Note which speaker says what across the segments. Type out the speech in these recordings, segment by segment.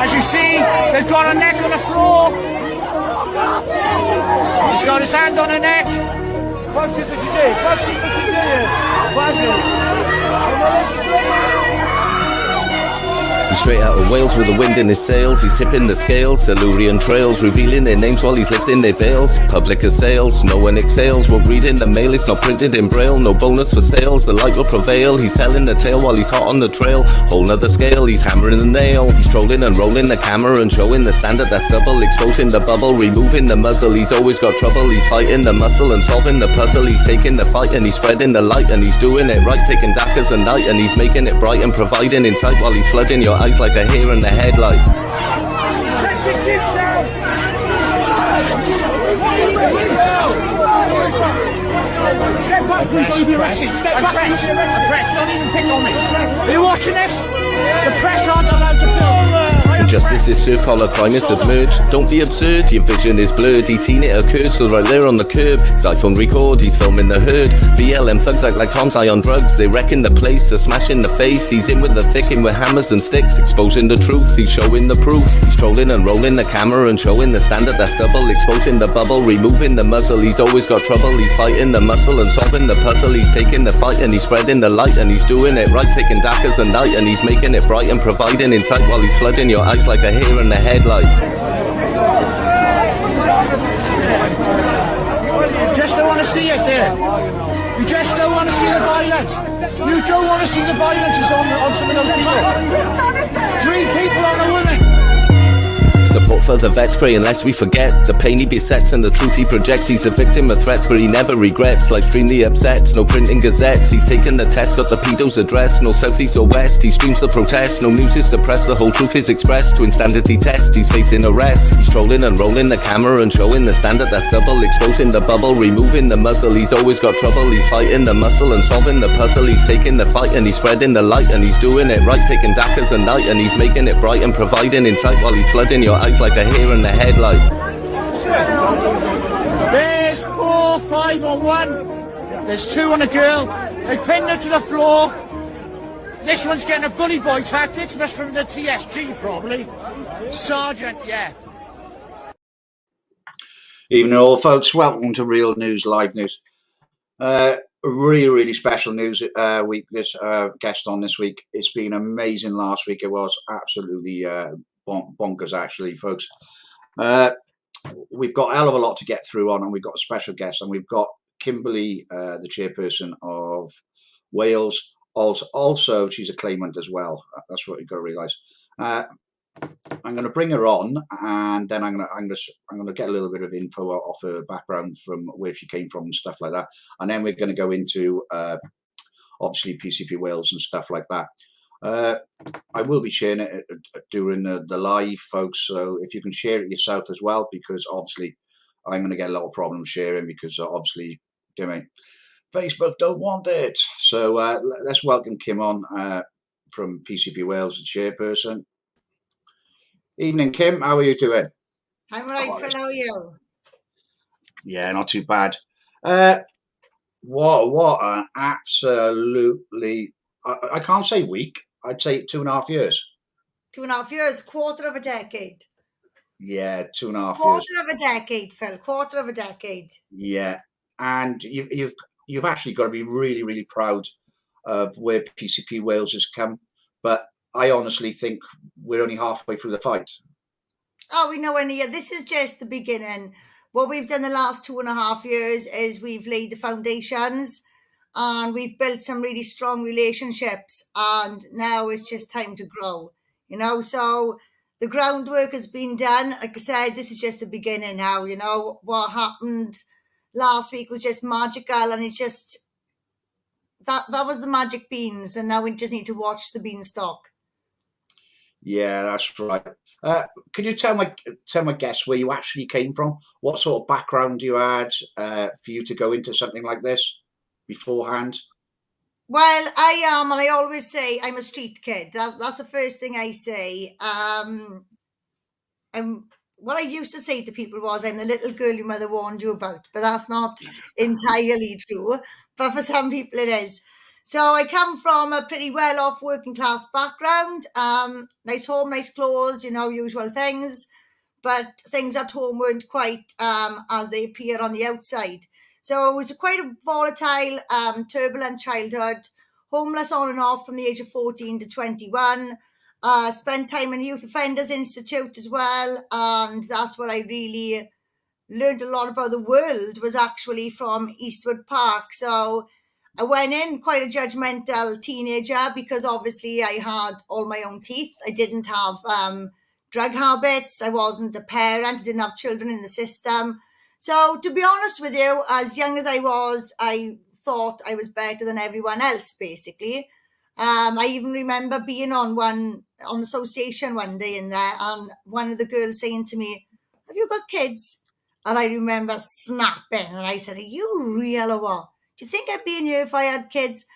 Speaker 1: As you see, they've got a neck on the floor. He's got his hand on her neck.
Speaker 2: He's straight out of Wales with the wind in his sails. He's tipping the scales, Silurian trails, revealing their names while he's lifting their veils. Public as sales, no one exhales. Won't read in the mail, it's not printed in braille. No bonus for sales, the light will prevail. He's telling the tale while he's hot on the trail. Whole nother scale, he's hammering the nail. He's trolling and rolling the camera and showing the standard that's double. Exposing the bubble, removing the muzzle. He's always got trouble, he's fighting the muscle and solving the puzzle. He's taking the fight and he's spreading the light and he's doing it right. Taking dark as the night and he's making it bright and providing insight while he's flooding your eyes like a hare in the headlight.
Speaker 1: Step back, please, be arrested. Step back, press, don't even pick on me. Are you watching this? The press aren't allowed to film.
Speaker 2: Justice is served, collar climates submerged. Don't be absurd, your vision is blurred. He's seen it occur, so right there on the curb. His iPhone record, he's filming the herd. BLM thugs act like palms high on drugs. They wrecking the place, they're smashing the face. He's in with the thick, in with hammers and sticks. Exposing the truth, he's showing the proof. He's trolling and rolling the camera and showing the standard that's double. Exposing the bubble, removing the muzzle. He's always got trouble, he's fighting the muscle and solving the puzzle. He's taking the fight and he's spreading the light and he's doing it right. Taking dark as the night and he's making it bright and providing insight while he's flooding your eyes like a hare in the headlight.
Speaker 1: Just don't want to see it there. You just don't want to see the violence. You don't want to see the violence on some of those people. 3 people on a woman.
Speaker 2: Support for the vets, pray unless we forget the pain he besets and the truth he projects. He's a victim of threats, but he never regrets. Live stream the upsets, no printing gazettes. He's taken the test, got the pedo's address. No south, east or west, he streams the protest. No news is suppressed, the whole truth is expressed. Twin standard he tests, he's facing arrest. He's trolling and rolling the camera and showing the standard that's double. Exposing the bubble, removing the muzzle. He's always got trouble, he's fighting the muscle and solving the puzzle. He's taking the fight and he's spreading the light and he's doing it right. Taking dark as the night and he's making it bright and providing insight while he's flooding your eyes like a hare in the headlight.
Speaker 1: There's 4, 5 on one. There's 2 on a girl. They pinned her to the floor. This one's getting a bully boy tactics. That's from the TSG probably. Sergeant, yeah.
Speaker 3: Evening all folks, welcome to Real News Live News. Really special news week. This guest on this week. It's been amazing last week. It was absolutely bonkers actually, folks. We've got a hell of a lot to get through on, and we've got a special guest, and we've got Kimberley, the chairperson of Wales. Also, she's a claimant as well. That's what you've got to realise. I'm going to bring her on, and then I'm going to get a little bit of info off her background from where she came from and stuff like that, and then we're going to go into obviously PCP Wales and stuff like that. I will be sharing it during the live, folks, so if you can share it yourself as well, because obviously I'm going to get a lot of problems sharing, because obviously, do you know, Facebook don't want it. So let's welcome Kim on from PCP Wales, the chairperson. Evening, Kim. How are you doing?
Speaker 4: I'm all right, Phil. How are you?
Speaker 3: Yeah, not too bad. What an absolutely, I can't say week. I'd say 2.5 years.
Speaker 4: 2.5 years, quarter of a decade.
Speaker 3: Yeah, 2.5 years.
Speaker 4: Quarter of a decade, Phil. Quarter of a decade.
Speaker 3: Yeah, and you've actually got to be really proud of where PCP Wales has come. But I honestly think we're only halfway through the fight.
Speaker 4: Oh, we know any. This is just the beginning. What we've done the last 2.5 years is we've laid the foundations. And we've built some really strong relationships, and now it's just time to grow, you know. So the groundwork has been done. Like I said, this is just the beginning now, you know. What happened last week was just magical, and it's just that was the magic beans, and now we just need to watch the beanstalk.
Speaker 3: Yeah, that's right. Could you tell my guests where you actually came from? What sort of background you had for you to go into something like this beforehand?
Speaker 4: Well, I am, and I always say I'm a street kid. That's the first thing I say. And what I used to say to people was, I'm the little girl your mother warned you about, but that's not entirely true. But for some people it is. So I come from a pretty well-off working class background. Nice home, nice clothes, usual things. But things at home weren't quite as they appear on the outside. So it was quite a volatile, turbulent childhood. Homeless on and off from the age of 14 to 21. Spent time in Youth Offenders Institute as well. And that's what I really learned a lot about the world, was actually from Eastwood Park. So I went in quite a judgmental teenager because obviously I had all my own teeth. I didn't have drug habits. I wasn't a parent. I didn't have children in the system. So to be honest with you, as young as I was, I thought I was better than everyone else, basically. I even remember being on association one day in there, and one of the girls saying to me, "Have you got kids?" And I remember snapping, and I said, "Are you real or what? Do you think I'd be in here if I had kids?"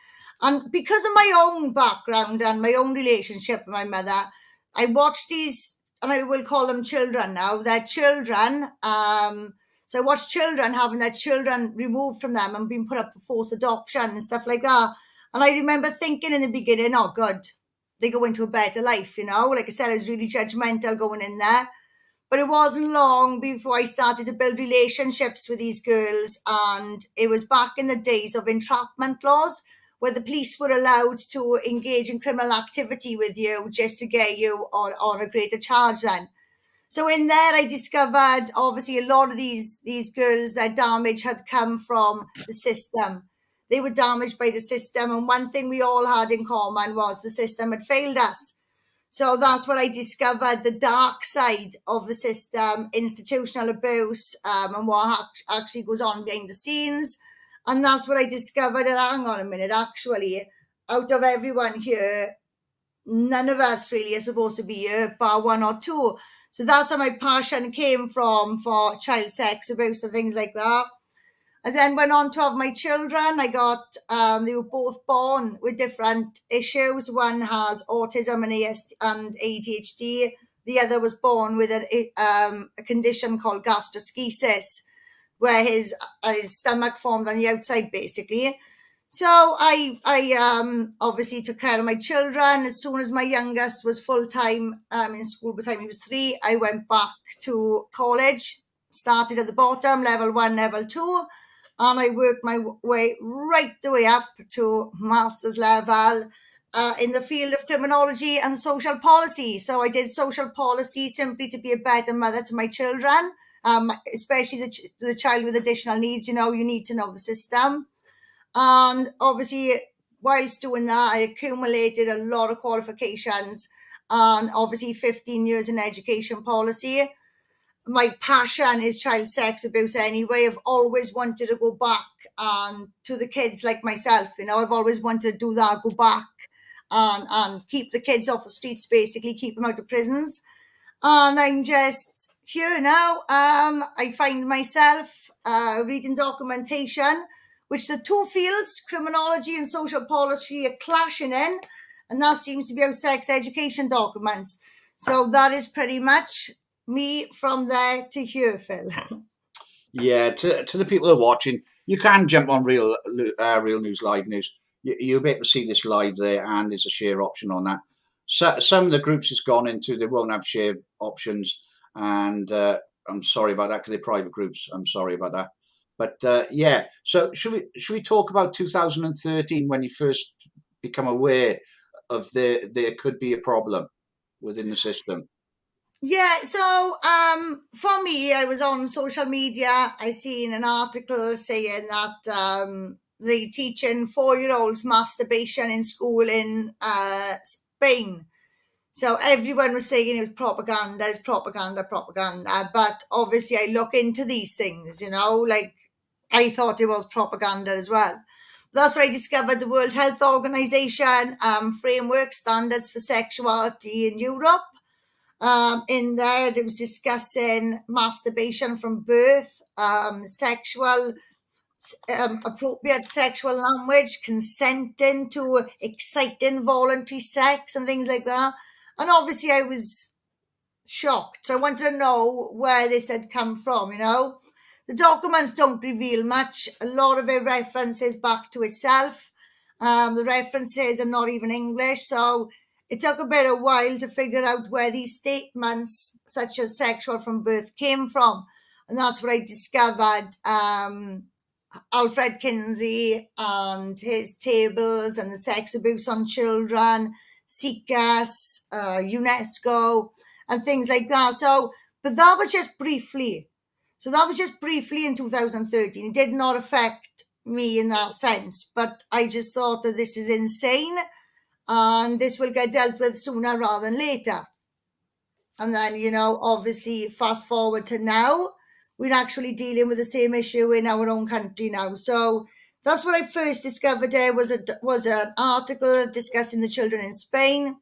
Speaker 4: And because of my own background and my own relationship with my mother, I watched these, and I will call them children now. They're children. So I watched children having their children removed from them and being put up for forced adoption and stuff like that. And I remember thinking in the beginning, oh God, they go into a better life, Like I said, I was really judgmental going in there. But it wasn't long before I started to build relationships with these girls. And it was back in the days of entrapment laws, where the police were allowed to engage in criminal activity with you just to get you on a greater charge then. So in there, I discovered, obviously, a lot of these girls, their damage had come from the system. They were damaged by the system. And one thing we all had in common was the system had failed us. So that's what I discovered, the dark side of the system, institutional abuse, and what actually goes on behind the scenes. And that's what I discovered. And hang on a minute, actually, out of everyone here, none of us really are supposed to be here, bar one or two. So that's where my passion came from for child sex abuse and things like that. I then went on to have my children. I got, they were both born with different issues. One has autism and ADHD. The other was born with a condition called gastroschisis, where his stomach formed on the outside, basically. So I obviously took care of my children. As soon as my youngest was full-time in school, by the time he was 3, I went back to college, started at the bottom, level 1, level 2, and I worked my way right the way up to master's level in the field of criminology and social policy. So I did social policy simply to be a better mother to my children, especially the child with additional needs. You need to know the system. And obviously, whilst doing that, I accumulated a lot of qualifications and obviously 15 years in education policy. My passion is child sex abuse anyway. I've always wanted to go back to the kids like myself. I've always wanted to do that, go back and keep the kids off the streets, basically, keep them out of prisons. And I'm just here now. I find myself reading documentation, which the two fields, criminology and social policy, are clashing in. And that seems to be our sex education documents. So that is pretty much me from there to here, Phil.
Speaker 3: Yeah, to the people who are watching, you can jump on Real News Live News. You'll be able to see this live there, and there's a share option on that. So some of the groups it's gone into, they won't have share options, and I'm sorry about that because they're private groups. I'm sorry about that. But yeah, so should we talk about 2013 when you first become aware of there could be a problem within the system?
Speaker 4: Yeah, so for me, I was on social media. I seen an article saying that they teaching 4-year-olds masturbation in school in Spain. So everyone was saying it was propaganda, it's propaganda. But obviously I look into these things, like I thought it was propaganda as well. That's where I discovered the World Health Organization framework standards for sexuality in Europe. In there, it was discussing masturbation from birth, appropriate sexual language, consenting to exciting voluntary sex and things like that. And obviously I was shocked. So I wanted to know where this had come from, The documents don't reveal much. A lot of it references back to itself. The references are not even English, so it took a bit of while to figure out where these statements, such as sexual from birth, came from. And that's what I discovered. Alfred Kinsey and his tables and the sex abuse on children, CICAS, UNESCO, and things like that. So, but that was just briefly. So that was just briefly in 2013. It did not affect me in that sense, but I just thought that this is insane and this will get dealt with sooner rather than later. And then, you know, obviously fast forward to now, we're actually dealing with the same issue in our own country now. So that's what I first discovered. There was an article discussing the children in Spain.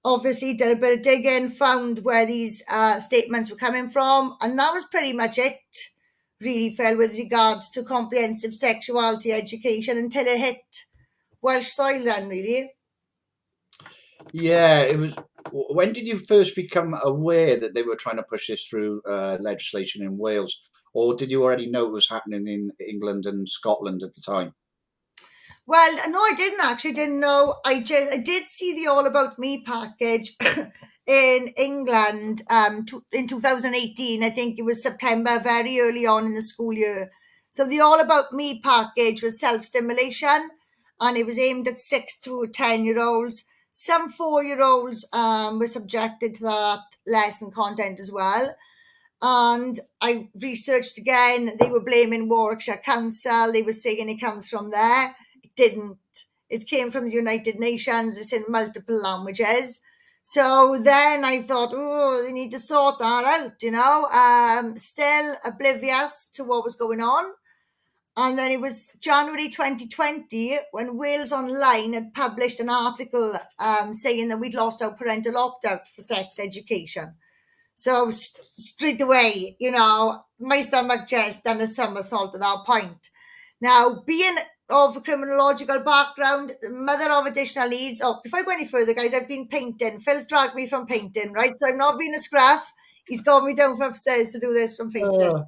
Speaker 4: Obviously did a bit of digging, found where these statements were coming from, and that was pretty much it, really, Phil, with regards to comprehensive sexuality education until it hit Welsh soil then, really.
Speaker 3: Yeah, it was. When did you first become aware that they were trying to push this through legislation in Wales, or did you already know it was happening in England and Scotland at the time?
Speaker 4: Well, no, I didn't know. I did see the All About Me package in England in 2018. I think it was September, very early on in the school year. So the All About Me package was self-stimulation, and it was aimed at 6 to 10-year-olds. Some 4-year-olds were subjected to that lesson content as well. And I researched again. They were blaming Warwickshire Council. They were saying it comes from there. It didn't. It came from the United Nations. It's in multiple languages. So then I thought, oh, they need to sort that out, you know. Still oblivious to what was going on. And then it was January 2020 when Wales Online had published an article saying that we'd lost our parental opt-out for sex education. So straight away, you know, my stomach just done a somersault at that point. Now, being of a criminological background, mother of additional needs. Oh, before I go any further, guys, I've been painting. Phil's dragged me from painting, right? So I'm not being a scruff. He's got me down from upstairs to do this from painting.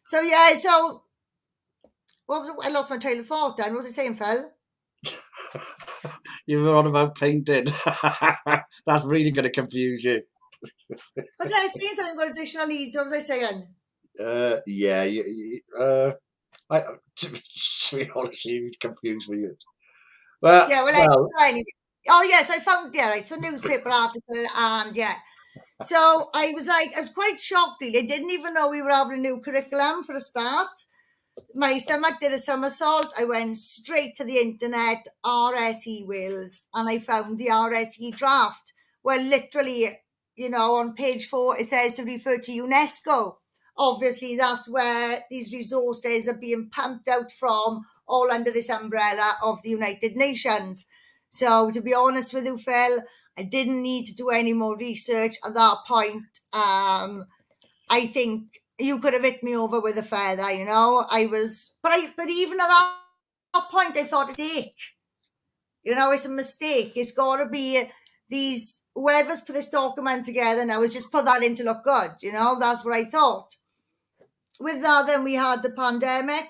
Speaker 4: So yeah, so I lost my train of thought then. What was I saying, Phil?
Speaker 3: You were on about painting. That's really going to confuse you.
Speaker 4: Was I saying something about additional needs? What was I saying?
Speaker 3: Yeah. To be honest, you confused me. Well,
Speaker 4: Yeah, well, anyway. Oh yes, I found it's a newspaper article, and yeah. So I was quite shocked really. I didn't even know we were having a new curriculum for a start. My stomach did a somersault. I went straight to the internet, RSE Wales, and I found the RSE draft. Well, literally, you know, on page 4, it says to refer to UNESCO. Obviously, that's where these resources are being pumped out from, all under this umbrella of the United Nations. So, to be honest with you, Phil, I didn't need to do any more research at that point. I think you could have hit me over with a feather, you know. But even at that point, I thought it's a mistake. You know, it's a mistake. It's got to be whoever's put this document together now has just put that in to look good. You know, that's what I thought. With that, then we had the pandemic.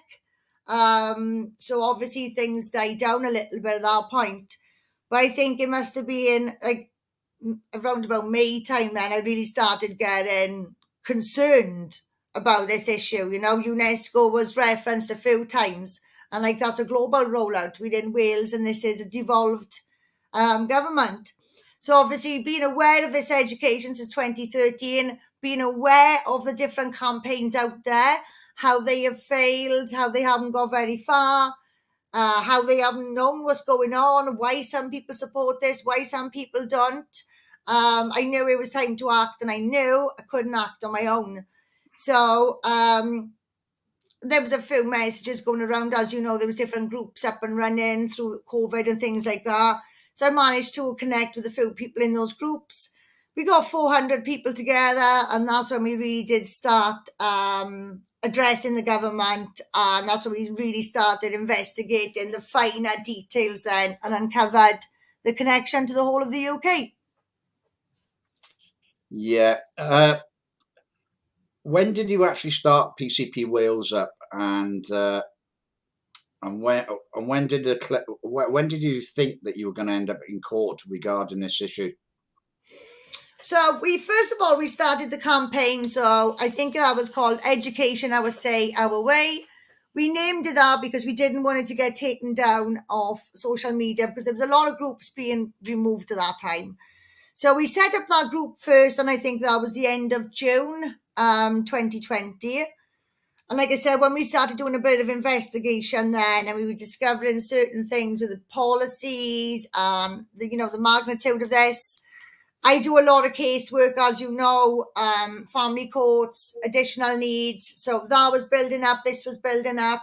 Speaker 4: So obviously things died down a little bit at that point. But I think it must have been like around about May time then I really started getting concerned about this issue. You know, UNESCO was referenced a few times, and like that's a global rollout within Wales, and this is a devolved government. So obviously being aware of this education since 2013, being aware of the different campaigns out there, how they have failed, how they haven't got very far, how they haven't known what's going on, why some people support this, why some people don't. I knew it was time to act, and I knew I couldn't act on my own. So there was a few messages going around. As you know, there was different groups up and running through COVID and things like that. So I managed to connect with a few people in those groups. We got 400 people together, and that's when we really did start addressing the government, and that's when we really started investigating the finer details then and uncovered the connection to the whole of the UK.
Speaker 3: Yeah. When did you actually start PCP Wales up, and And when did when did you think that you were going to end up in court regarding this issue?
Speaker 4: So first of all, we started the campaign. So I think that was called Education Our Say, Our Way. We named it that because we didn't want it to get taken down off social media, because there was a lot of groups being removed at that time. So we set up that group first, and I think that was the end of June 2020. And like I said, when we started doing a bit of investigation then, and we were discovering certain things with the policies and the magnitude of this. I do a lot of casework, as you know, family courts, additional needs. So that was building up, this was building up.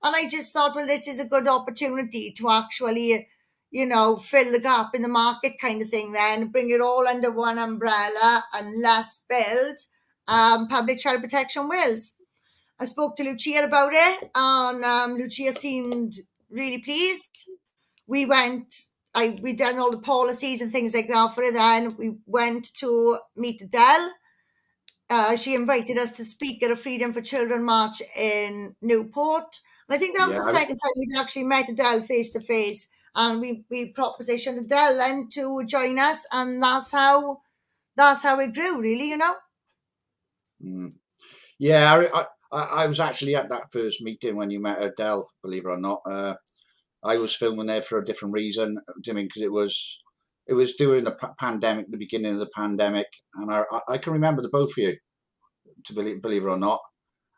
Speaker 4: And I just thought, well, this is a good opportunity to actually, fill the gap in the market kind of thing then, bring it all under one umbrella and let's build Public Child Protection Wales. I spoke to Lucia about it, and Lucia seemed really pleased. We done all the policies and things like that for it. Then we went to meet Adele. She invited us to speak at a Freedom for Children march in Newport. And I think that was
Speaker 3: Yeah,
Speaker 4: the second time we'd actually met Adele face to face. And we propositioned Adele then to join us, and that's how it grew, really.
Speaker 3: Yeah, I was actually at that first meeting when you met Adele, believe it or not. I was filming there for a different reason, because it was during the pandemic, the beginning of the pandemic, and I can remember the both of you, to believe it or not.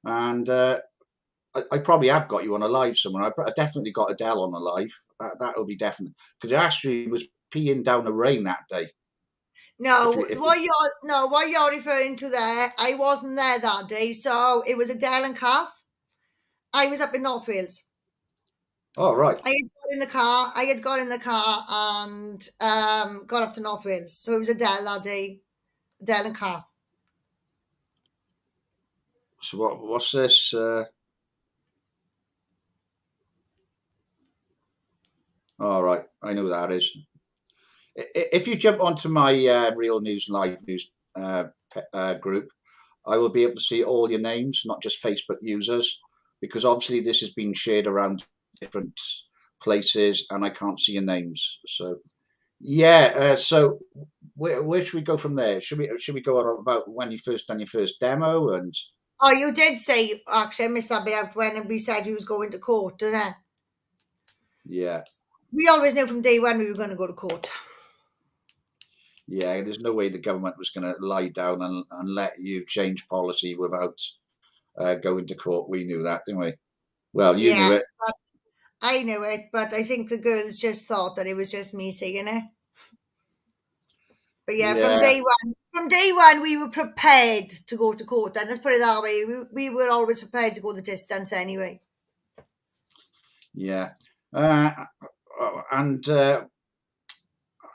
Speaker 3: And I probably have got you on a live somewhere. I definitely got Adele on a live. That'll be definite, because it actually was peeing down the rain that day.
Speaker 4: No,
Speaker 3: If
Speaker 4: what you're referring to there, I wasn't there that day. So it was Adele and Kath. I was up in North Wales.
Speaker 3: Oh, right.
Speaker 4: I had got in the car and got up to North Wales. So it was Adele that day, Adele and Kath.
Speaker 3: So what's this? All right, I know that is. If you jump onto my Real News Live News group, I will be able to see all your names, not just Facebook users, because obviously this has been shared around different places, and I can't see your names. So, yeah. So, where should we go from there? Should we go on about when you first done your first demo? And
Speaker 4: Oh, you did say, actually, I missed that bit out when we said we was going to court, didn't I?
Speaker 3: yeah,
Speaker 4: We always knew from day one we were going to go to court.
Speaker 3: yeah, there's no way the government was going to lie down and let you change policy without going to court. We knew that, didn't we? Well, you knew it.
Speaker 4: I knew it, but I think the girls just thought that it was just me saying it. But yeah,
Speaker 3: Yeah,
Speaker 4: from day one, we were prepared to go to court. And let's put it that way, we were always prepared to go the distance anyway.
Speaker 3: yeah. And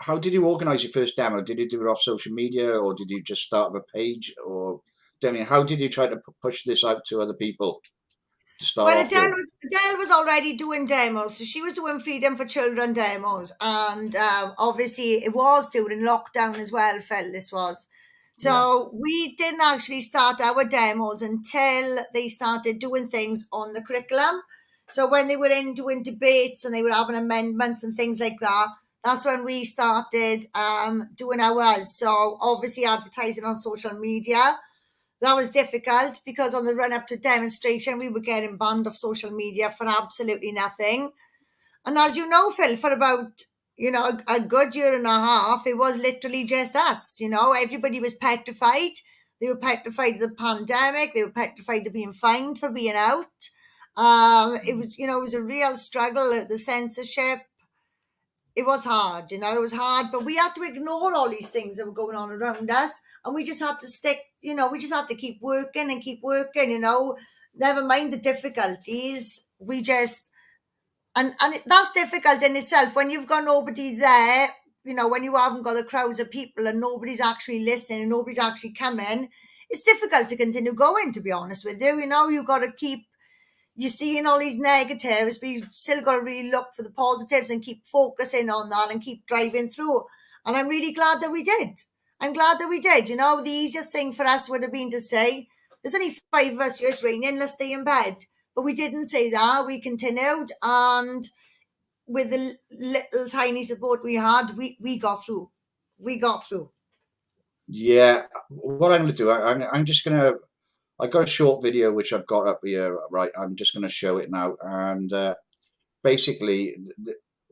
Speaker 3: how did you organise your first demo? Did you do it off social media, or did you just start a page? Or, how did you try to push this out to other people to start
Speaker 4: Well,
Speaker 3: off with?
Speaker 4: Adele was already doing demos. So she was doing Freedom for Children demos. And obviously it was during lockdown as well, Phil, this was. So we didn't actually start our demos until they started doing things on the curriculum. So when they were in doing debates and they were having amendments and things like that, that's when we started doing ours. So obviously advertising on social media. That was difficult because on the run up to demonstration, we were getting banned off social media for absolutely nothing. And as you know, Phil, for about, a good year and a half, it was literally just us. Everybody was petrified. They were petrified of the pandemic. They were petrified of being fined for being out. It was a real struggle. The censorship, it was hard, it was hard, but we had to ignore all these things that were going on around us, and we just had to stick, we just had to keep working and keep working, never mind the difficulties. We just, that's difficult in itself when you've got nobody there, when you haven't got the crowds of people and nobody's actually listening and nobody's actually coming. It's difficult to continue going, to be honest with you. You've got to keep, you're seeing all these negatives, but you've still got to really look for the positives and keep focusing on that and keep driving through. And I'm really glad that we did. I'm glad that we did. The easiest thing for us would have been to say, there's only 5 of us here, it's raining, let's stay in bed. But we didn't say that. We continued, and with the little tiny support we had, we got through. We got through.
Speaker 3: Yeah, what I'm going to do, I'm just going to. I got a short video which I've got up here. Right, I'm just going to show it now, and basically,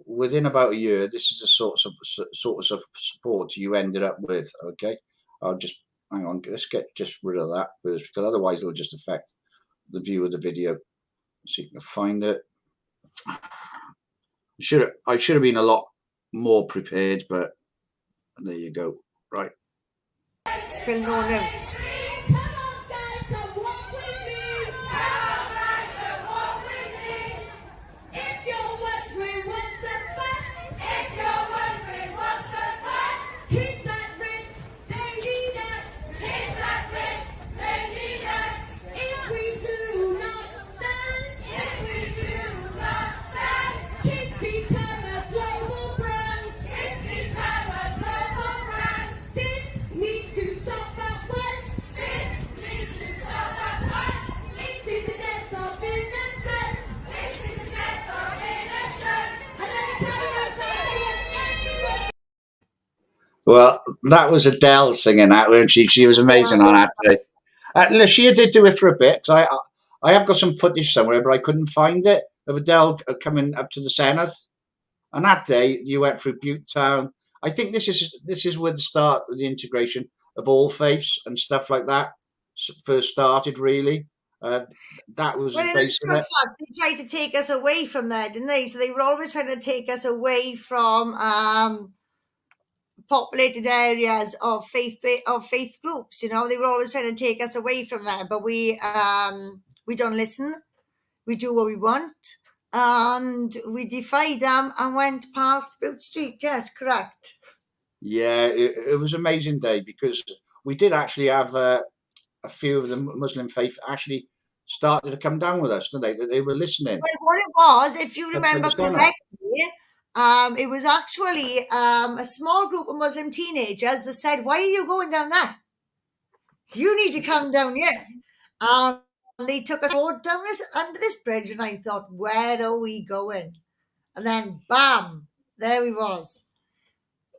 Speaker 3: within about a year, this is the sorts of support you ended up with. Okay, I'll just hang on. Let's get just rid of that first, because otherwise it'll just affect the view of the video. So you can find it. I should have been a lot more prepared, but there you go. Right.
Speaker 4: Feeling all new.
Speaker 3: Well, that was Adele singing that, weren't she? She was amazing on that day. Lucia did do it for a bit. I have got some footage somewhere, but I couldn't find it of Adele coming up to the Zenith. And that day, you went through Butte Town. I think this is where the start of the integration of all faiths and stuff like that first started. Really, that was
Speaker 4: Well,
Speaker 3: the
Speaker 4: in
Speaker 3: base of
Speaker 4: actual
Speaker 3: it.
Speaker 4: fact, they tried to take us away from there, didn't they? So they were always trying to take us away from populated areas of faith groups. You know, they were always trying to take us away from there, but we don't listen. We do what we want, and we defied them and went past Boot Street. Yes, correct.
Speaker 3: Yeah, it was an amazing day because we did actually have a few of the Muslim faith actually started to come down with us, didn't they? They were listening.
Speaker 4: Well, what it was, if you
Speaker 3: Up to
Speaker 4: remember
Speaker 3: the Zenith.
Speaker 4: correctly, it was actually a small group of Muslim teenagers that said, "Why are you going down there? You need to come down here." And they took us road down under this bridge, and I thought, where are we going? And then, bam, there we was.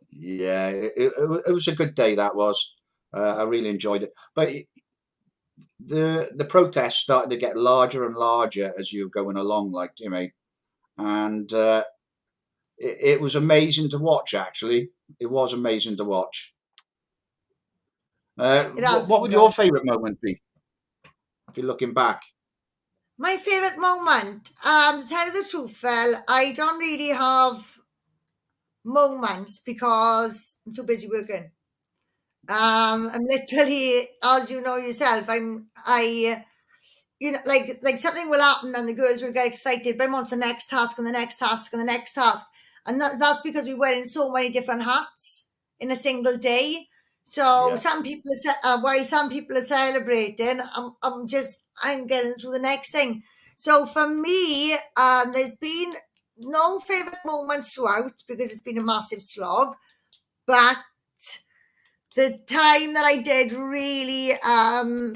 Speaker 3: Yeah, it was a good day. That was. I really enjoyed it. But the protests started to get larger and larger as you were going along, like Timmy, and it was amazing to watch. Actually, it was amazing to watch.
Speaker 4: It has
Speaker 3: What
Speaker 4: been
Speaker 3: would
Speaker 4: good.
Speaker 3: your favourite moment be if you're looking back?
Speaker 4: My favourite moment, to tell you the truth, Phil, I don't really have moments because I'm too busy working. I'm literally, as you know yourself, like something will happen and the girls will get excited, but I'm on to the next task and the next task and the next task. And that's because we're wearing so many different hats in a single day. So
Speaker 3: Yeah.
Speaker 4: some people while some people are celebrating, I'm getting through the next thing. So for me, there's been no favourite moments throughout because it's been a massive slog. But the time that I did really, I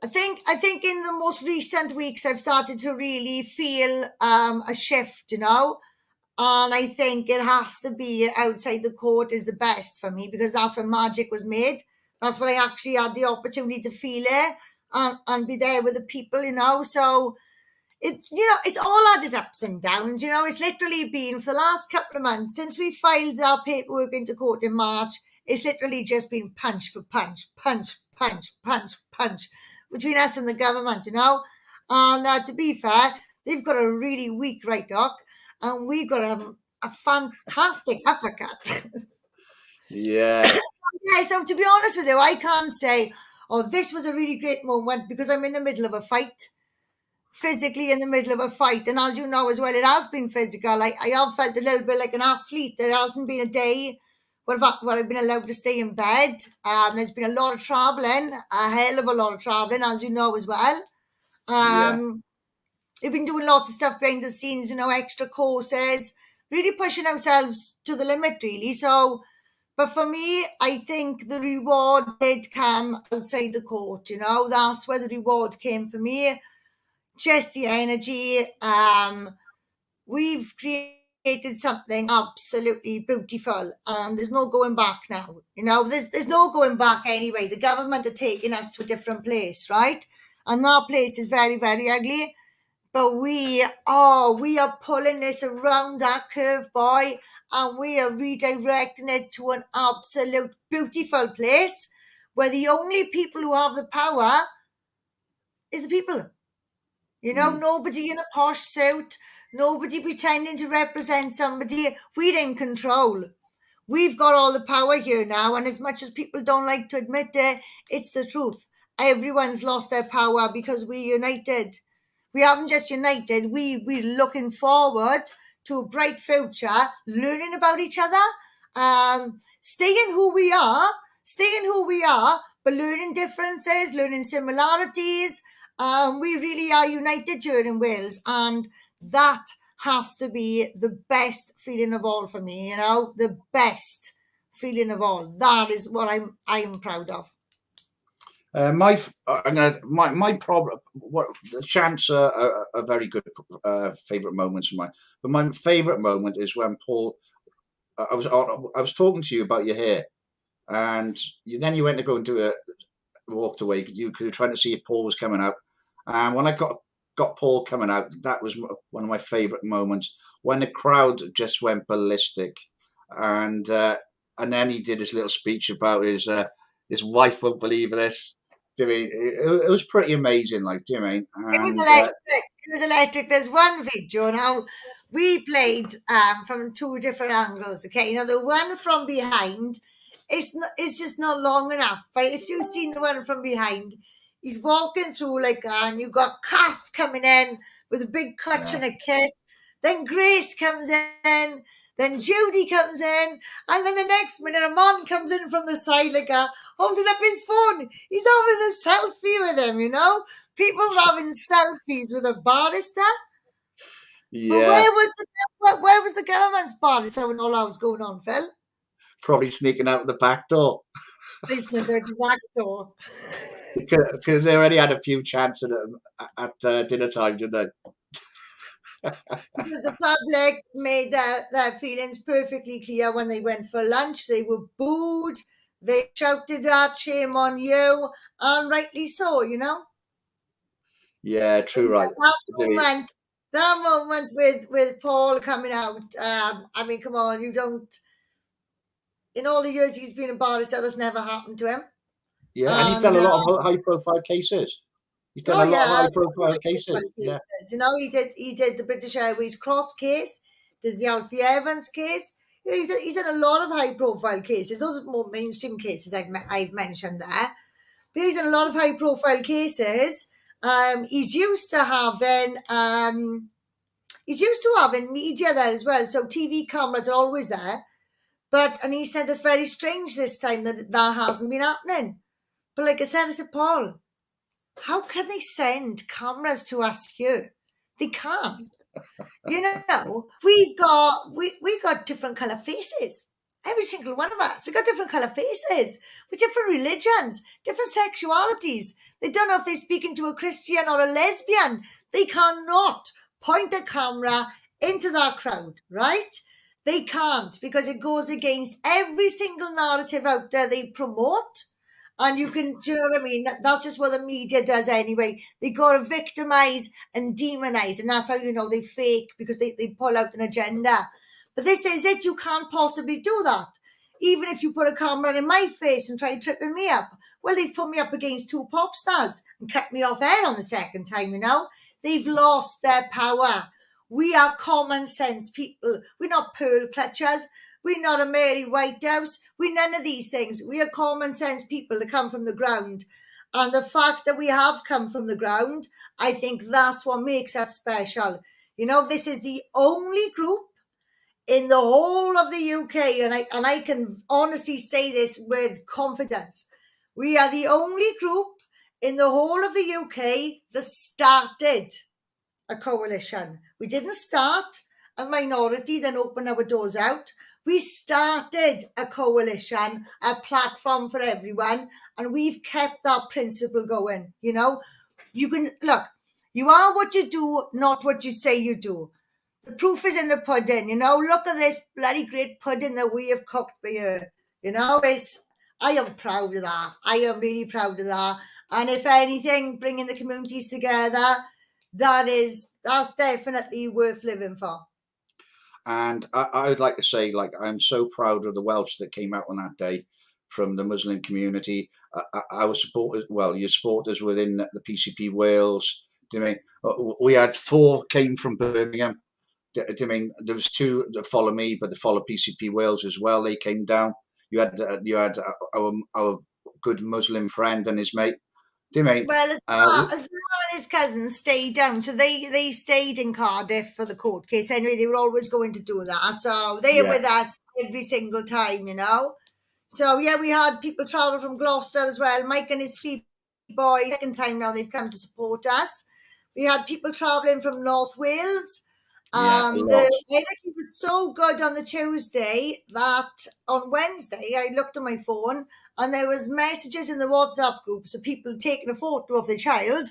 Speaker 4: think in the most recent weeks I've started to really feel a shift, you know. And I think it has to be outside the court is the best for me because that's where magic was made. That's when I actually had the opportunity to feel it and be there with the people, you know. So it's all had its ups and downs, you know. It's literally been for the last couple of months since we filed our paperwork into court in March. It's literally just been punch for punch, punch, punch, punch, punch between us and the government, you know. And to be fair, they've got a really weak right doc, and we've got a fantastic uppercut.
Speaker 3: Yeah.
Speaker 4: Yeah, so to be honest with you, I can't say, oh, this was a really great moment because I'm in the middle of a fight. Physically in the middle of a fight, and as you know as well, it has been physical. I have felt a little bit like an athlete. There hasn't been a day where I've been allowed to stay in bed. There's been a lot of traveling, a hell of a lot of traveling, as you know as well.
Speaker 3: Yeah.
Speaker 4: We've been doing lots of stuff behind the scenes, you know, extra courses, really pushing ourselves to the limit, really. So, but for me, I think the reward did come outside the court, you know. That's where the reward came for me. just the energy. We've created something absolutely beautiful, and there's no going back now. There's no going back anyway. The government are taking us to a different place, right? And that place is very, very ugly. But we are pulling this around that curve, boy, and we are redirecting it to an absolute beautiful place where the only people who have the power is the people. Nobody in a posh suit, nobody pretending to represent somebody. We're in control. We've got all the power here now, and as much as people don't like to admit it, it's the truth. Everyone's lost their power because we're united. We haven't just united, we're looking forward to a bright future, learning about each other, staying who we are, but learning differences, learning similarities. We really are united here in Wales, and that has to be the best feeling of all for me, the best feeling of all. That is what I'm proud of.
Speaker 3: My problem. What the chants are very good favorite moments of mine. But my favorite moment is when Paul. I was talking to you about your hair, and then you went to go and walked away because you were trying to see if Paul was coming out. And when I got Paul coming out, that was one of my favorite moments when the crowd just went ballistic, and then he did his little speech about his wife won't believe this. Do you mean it was pretty amazing? Like, do you mean?
Speaker 4: It was
Speaker 3: And
Speaker 4: electric. It was electric. There's one video now. We played from two different angles. Okay, the one from behind, it's just not long enough. But if you've seen the one from behind, he's walking through like that, and you've got Kath coming in with a big clutch and a kiss. Then Grace comes in. Then Judy comes in, and then the next minute a man comes in from the side like holding up his phone. He's having a selfie with him, People were having selfies with a barrister. But
Speaker 3: yeah,
Speaker 4: where was the government's barrister when all that was going on, Phil?
Speaker 3: probably sneaking out the back door
Speaker 4: Listening to the back door.
Speaker 3: because they already had a few chants at dinner time, didn't they?
Speaker 4: Because the public made their feelings perfectly clear when they went for lunch. They were booed. They shouted that, shame on you, and rightly so,
Speaker 3: Yeah, true, right.
Speaker 4: That moment with Paul coming out, come on, you don't. In all the years he's been a barrister, that's never happened to him.
Speaker 3: Yeah, and he's done a lot of high-profile cases. He's done a lot of high-profile cases. Yeah,
Speaker 4: he did the British Airways Cross case, did the Alfie Evans case. He's done a lot of high-profile cases. Those are more mainstream cases I've mentioned there. But he's done a lot of high-profile cases. He's used to having media there as well. So TV cameras are always there. And he said it's very strange this time that hasn't been happening. But like I said, Paul, how can they send cameras to us here? They can't. We've got different colour faces. Every single one of us. We've got different colour faces with different religions, different sexualities. They don't know if they're speaking to a Christian or a lesbian. They cannot point a camera into that crowd, right? They can't, because it goes against every single narrative out there they promote. And do you know what I mean? That's just what the media does anyway. They got to victimize and demonize, and that's how you know they fake, because they pull out an agenda. But this is it. You can't possibly do that. Even if you put a camera in my face and try tripping me up. Well, they've put me up against two pop stars and cut me off air on the second time, They've lost their power. We are common sense people. We're not pearl clutchers. We're not a Mary Whitehouse. We're none of these things. We are common sense people that come from the ground. And the fact that we have come from the ground, I think that's what makes us special. This is the only group in the whole of the UK, and I can honestly say this with confidence. We are the only group in the whole of the UK that started a coalition. We didn't start a minority, then open our doors out. We started a coalition, a platform for everyone, and we've kept that principle going. You can look, You are what you do, not what you say you do. The proof is in the pudding, Look at this bloody great pudding that we have cooked for you. I am proud of that. I am really proud of that. And if anything, bringing the communities together, that's definitely worth living for.
Speaker 3: And I would like to say, like, I'm so proud of the Welsh that came out on that day from the Muslim community. Our supporters, well, your supporters within the PCP Wales. Do you mean we had 4 came from Birmingham? Do you mean there was 2 that follow me, but they follow PCP Wales as well? They came down. You had our good Muslim friend and his mate. Do you mean?
Speaker 4: Well, Asmar and his cousins stayed down, so they stayed in Cardiff for the court case. Anyway, they were always going to do that, so they are with us every single time, So yeah, we had people travel from Gloucester as well. Mike and his 3 boys, second time now they've come to support us. We had people travelling from North Wales. The energy was so good on the Tuesday that on Wednesday I looked at my phone and there was messages in the WhatsApp groups of people taking a photo of their child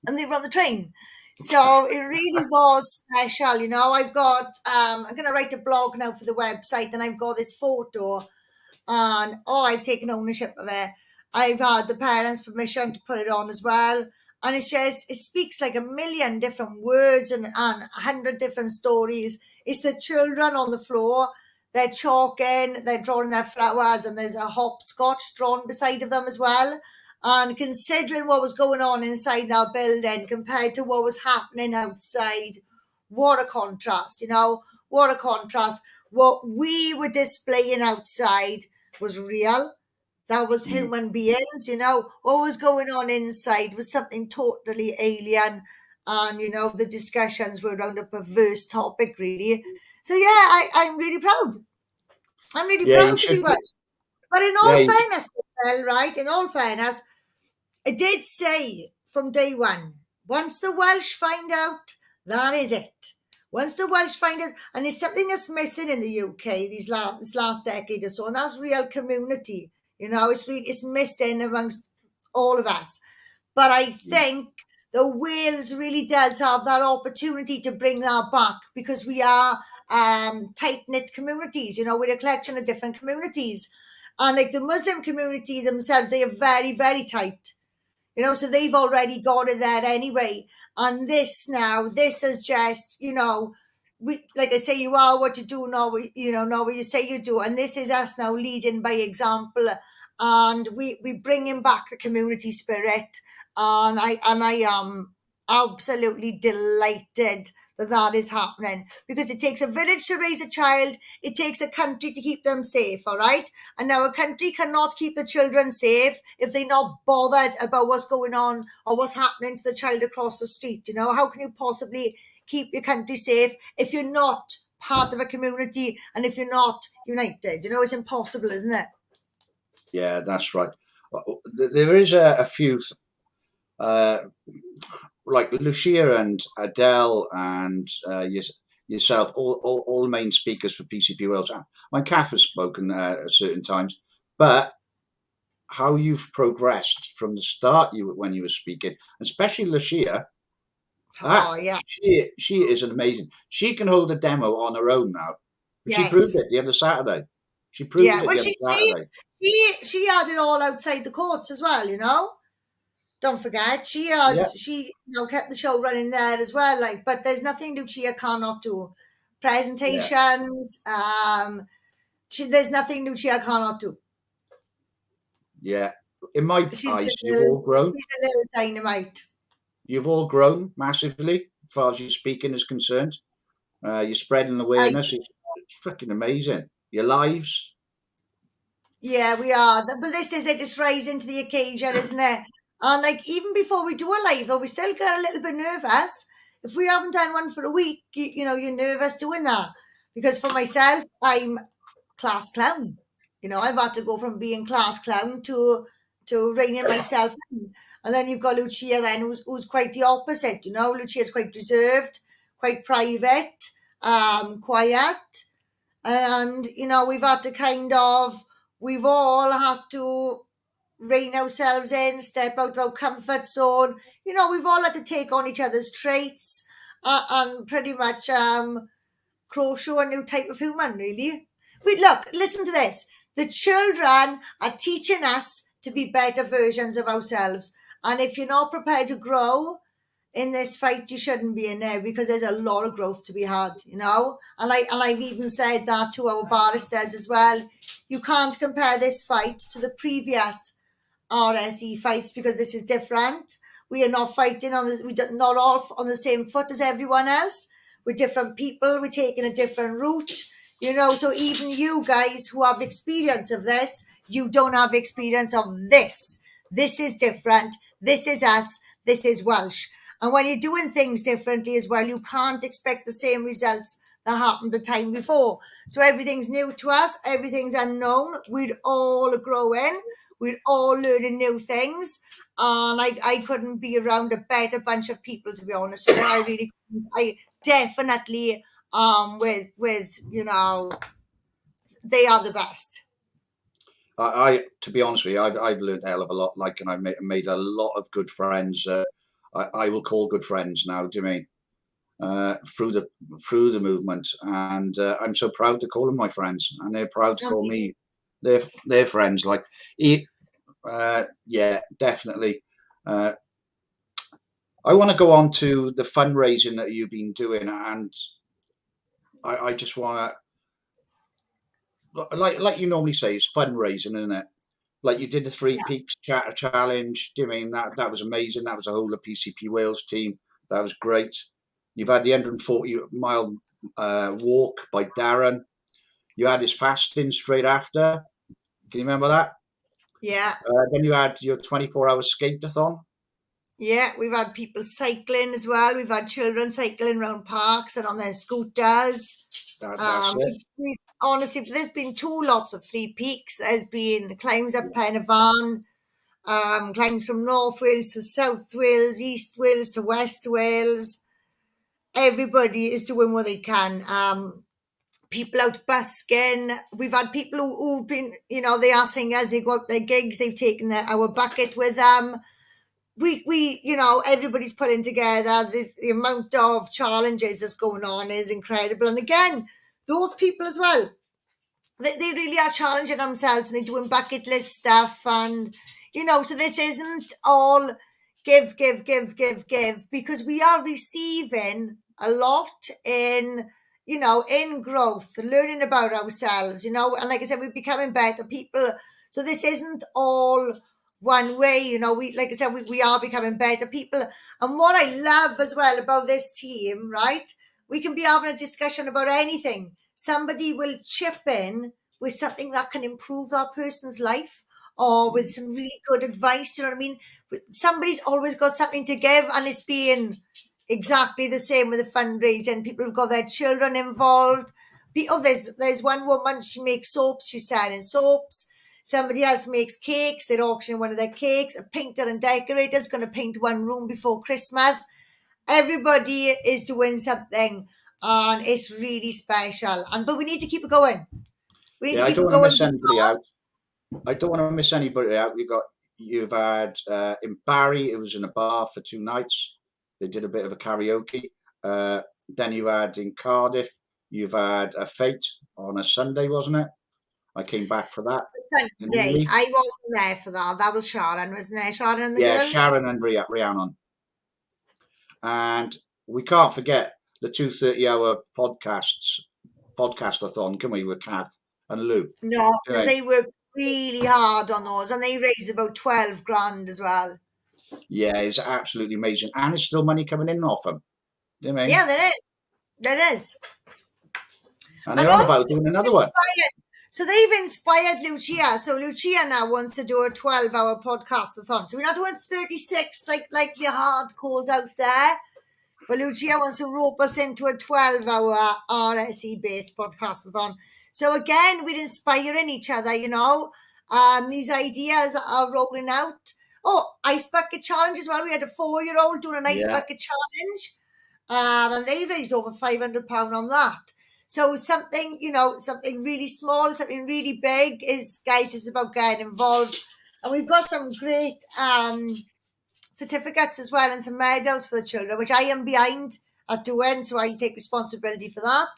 Speaker 4: and they were on the train. So it really was special, I've got I'm going to write a blog now for the website, and I've got this photo, and I've taken ownership of it. I've had the parents' permission to put it on as well. And it speaks like a million different words and 100 different stories. It's the children on the floor. They're chalking, they're drawing their flowers, and there's a hopscotch drawn beside of them as well. And considering what was going on inside that building compared to what was happening outside, what a contrast, what a contrast. What we were displaying outside was real. That was human beings, What was going on inside was something totally alien. And, the discussions were around a perverse topic, really. So, yeah, I'm really proud. I'm really proud to be Welsh. But in all fairness, well, right, in all fairness, I did say from day one, once the Welsh find out, that is it. Once the Welsh find out, and it's something that's missing in the UK this last decade or so, and that's real community. It's missing amongst all of us. But I think the Wales really does have that opportunity to bring that back, because we are tight-knit communities. We're a collection of different communities. And like the Muslim community themselves, they are very, very tight. So they've already got it there anyway. And this is just, we, like I say, you are what you do, not what you say you do. And this is us now leading by example, and we bringing back the community spirit. And I am absolutely delighted that is happening, because it takes a village to raise a child. It takes a country to keep them safe. All right. And now a country cannot keep the children safe if they're not bothered about what's going on or what's happening to the child across the street. How can you possibly keep your country safe if you're not part of a community and if you're not united? It's impossible, isn't it?
Speaker 3: Yeah, that's right. There is a few, like Lucia and Adele and yourself, all the main speakers for PCP Wales. My Kath has spoken at certain times, but how you've progressed from the start when you were speaking, especially Lucia. She is an amazing. She can hold a demo on her own now. She proved it the other Saturday. She proved it the other Saturday.
Speaker 4: She had it all outside the courts as well, Don't forget, she kept the show running there as well. But there's nothing Lucia cannot do. Presentations, there's nothing Lucia cannot do.
Speaker 3: Yeah, in my eyes, you've all grown.
Speaker 4: She's a little dynamite.
Speaker 3: You've all grown massively as far as your speaking is concerned. You're spreading awareness. It's fucking amazing. Your lives.
Speaker 4: Yeah, we are. But this is it. It's rising to the occasion, isn't it? And even before we do a live, though, we still get a little bit nervous. If we haven't done one for a week, you're nervous doing that. Because for myself, I'm class clown. I've had to go from being class clown to reining myself in. And then you've got Lucia then, who's quite the opposite. Lucia's quite reserved, quite private, quiet. And, we've had to we've all had to rein ourselves in, step out of our comfort zone. You know, we've all had to take on each other's traits and pretty much crow show a new type of human, really. Listen to this. The children are teaching us to be better versions of ourselves. And if you're not prepared to grow in this fight, you shouldn't be in there, because there's a lot of growth to be had, you know. And I've even said that to our barristers as well. You can't compare this fight to the previous RSE fights, because this is different. We are not fighting on this. We're not all on the same foot as everyone else. We're different people. We're taking a different route, you know. So even you guys who have experience of this, you don't have experience of this. This is different. This is us. This is Welsh. And when you're doing things differently as well, you can't expect the same results that happened the time before. So everything's new to us. Everything's unknown. We're all growing. We're all learning new things. And I couldn't be around a better bunch of people, to be honest with you. I definitely, with you know, they are the best.
Speaker 3: I to be honest with you, I've learned a hell of a lot. Like, and I've made a lot of good friends. I will call good friends now. Do you mean through the movement? And I'm so proud to call them my friends, and they're proud to call me their friends. Like, yeah, definitely. I want to go on to the fundraising that you've been doing, and I just want to, like you normally say, it's fundraising, isn't it? Like you did the Three Peaks challenge. Do you mean that was amazing? That was a whole of PCP Wales team. That was great. You've had the 140-mile walk by Darren. You had his fasting straight after. Can you remember that?
Speaker 4: Yeah.
Speaker 3: Then you had your 24-hour skate-a-thon.
Speaker 4: Yeah, we've had people cycling as well. We've had children cycling around parks and on their scooters.
Speaker 3: That's it.
Speaker 4: Honestly, there's been 2 lots of Three Peaks. There's been climbs up Pen y Fan, climbs from North Wales to South Wales, East Wales to West Wales. Everybody is doing what they can. People out busking. We've had people who've been, you know, they are singers. They go out their gigs. They've taken our bucket with them. We you know, everybody's pulling together. The amount of challenges that's going on is incredible. And again, those people as well, they really are challenging themselves, and they're doing bucket list stuff. And you know, so this isn't all give, because we are receiving a lot in, you know, in growth, learning about ourselves, you know. And like I said, we're becoming better people. So this isn't all one way, you know. Like I said, we are becoming better people. And what I love as well about this team, right, we can be having a discussion about anything. Somebody will chip in with something that can improve that person's life, or with some really good advice. Do you know what I mean? Somebody's always got something to give, and it's being exactly the same with the fundraising. People have got their children involved. There's one woman, she makes soaps, she's selling soaps. Somebody else makes cakes, they're auctioning one of their cakes. A painter and decorator is going to paint one room before Christmas. Everybody is doing something, and it's really special. But we need to keep it going. We need to
Speaker 3: I
Speaker 4: keep
Speaker 3: don't
Speaker 4: it
Speaker 3: want to
Speaker 4: going
Speaker 3: miss anybody out. I don't want to miss anybody out. You've had in Barry, it was in a bar for 2 nights. They did a bit of a karaoke. Then you had in Cardiff, you've had a fete on a Sunday, wasn't it? I came back for that.
Speaker 4: Sunday. I wasn't there for that. That was Sharon, wasn't it? Sharon and the girls?
Speaker 3: Sharon and Rhiannon. And we can't forget the 2 30-hour podcast-a-thon, can we, with Kath and Lou?
Speaker 4: No, because they worked really hard on those, and they raised about 12 grand as well.
Speaker 3: Yeah, it's absolutely amazing. And there's still money coming in off them. Do you know what I mean?
Speaker 4: Yeah, there is. There is.
Speaker 3: And they're on about doing another one.
Speaker 4: So they've inspired Lucia. So Lucia now wants to do a 12-hour podcast-a-thon. So we're not doing 36 like the hardcores out there. But Lucia wants to rope us into a 12-hour RSE-based podcast-a-thon. So again, we're inspiring each other, you know. These ideas are rolling out. Oh, ice bucket challenge as well. We had a 4-year-old doing an ice bucket challenge. And they raised over £500 on that. So something, you know, something really small, something really big is about getting involved. And we've got some great certificates as well and some medals for the children, which I am behind at doing, so I'll take responsibility for that.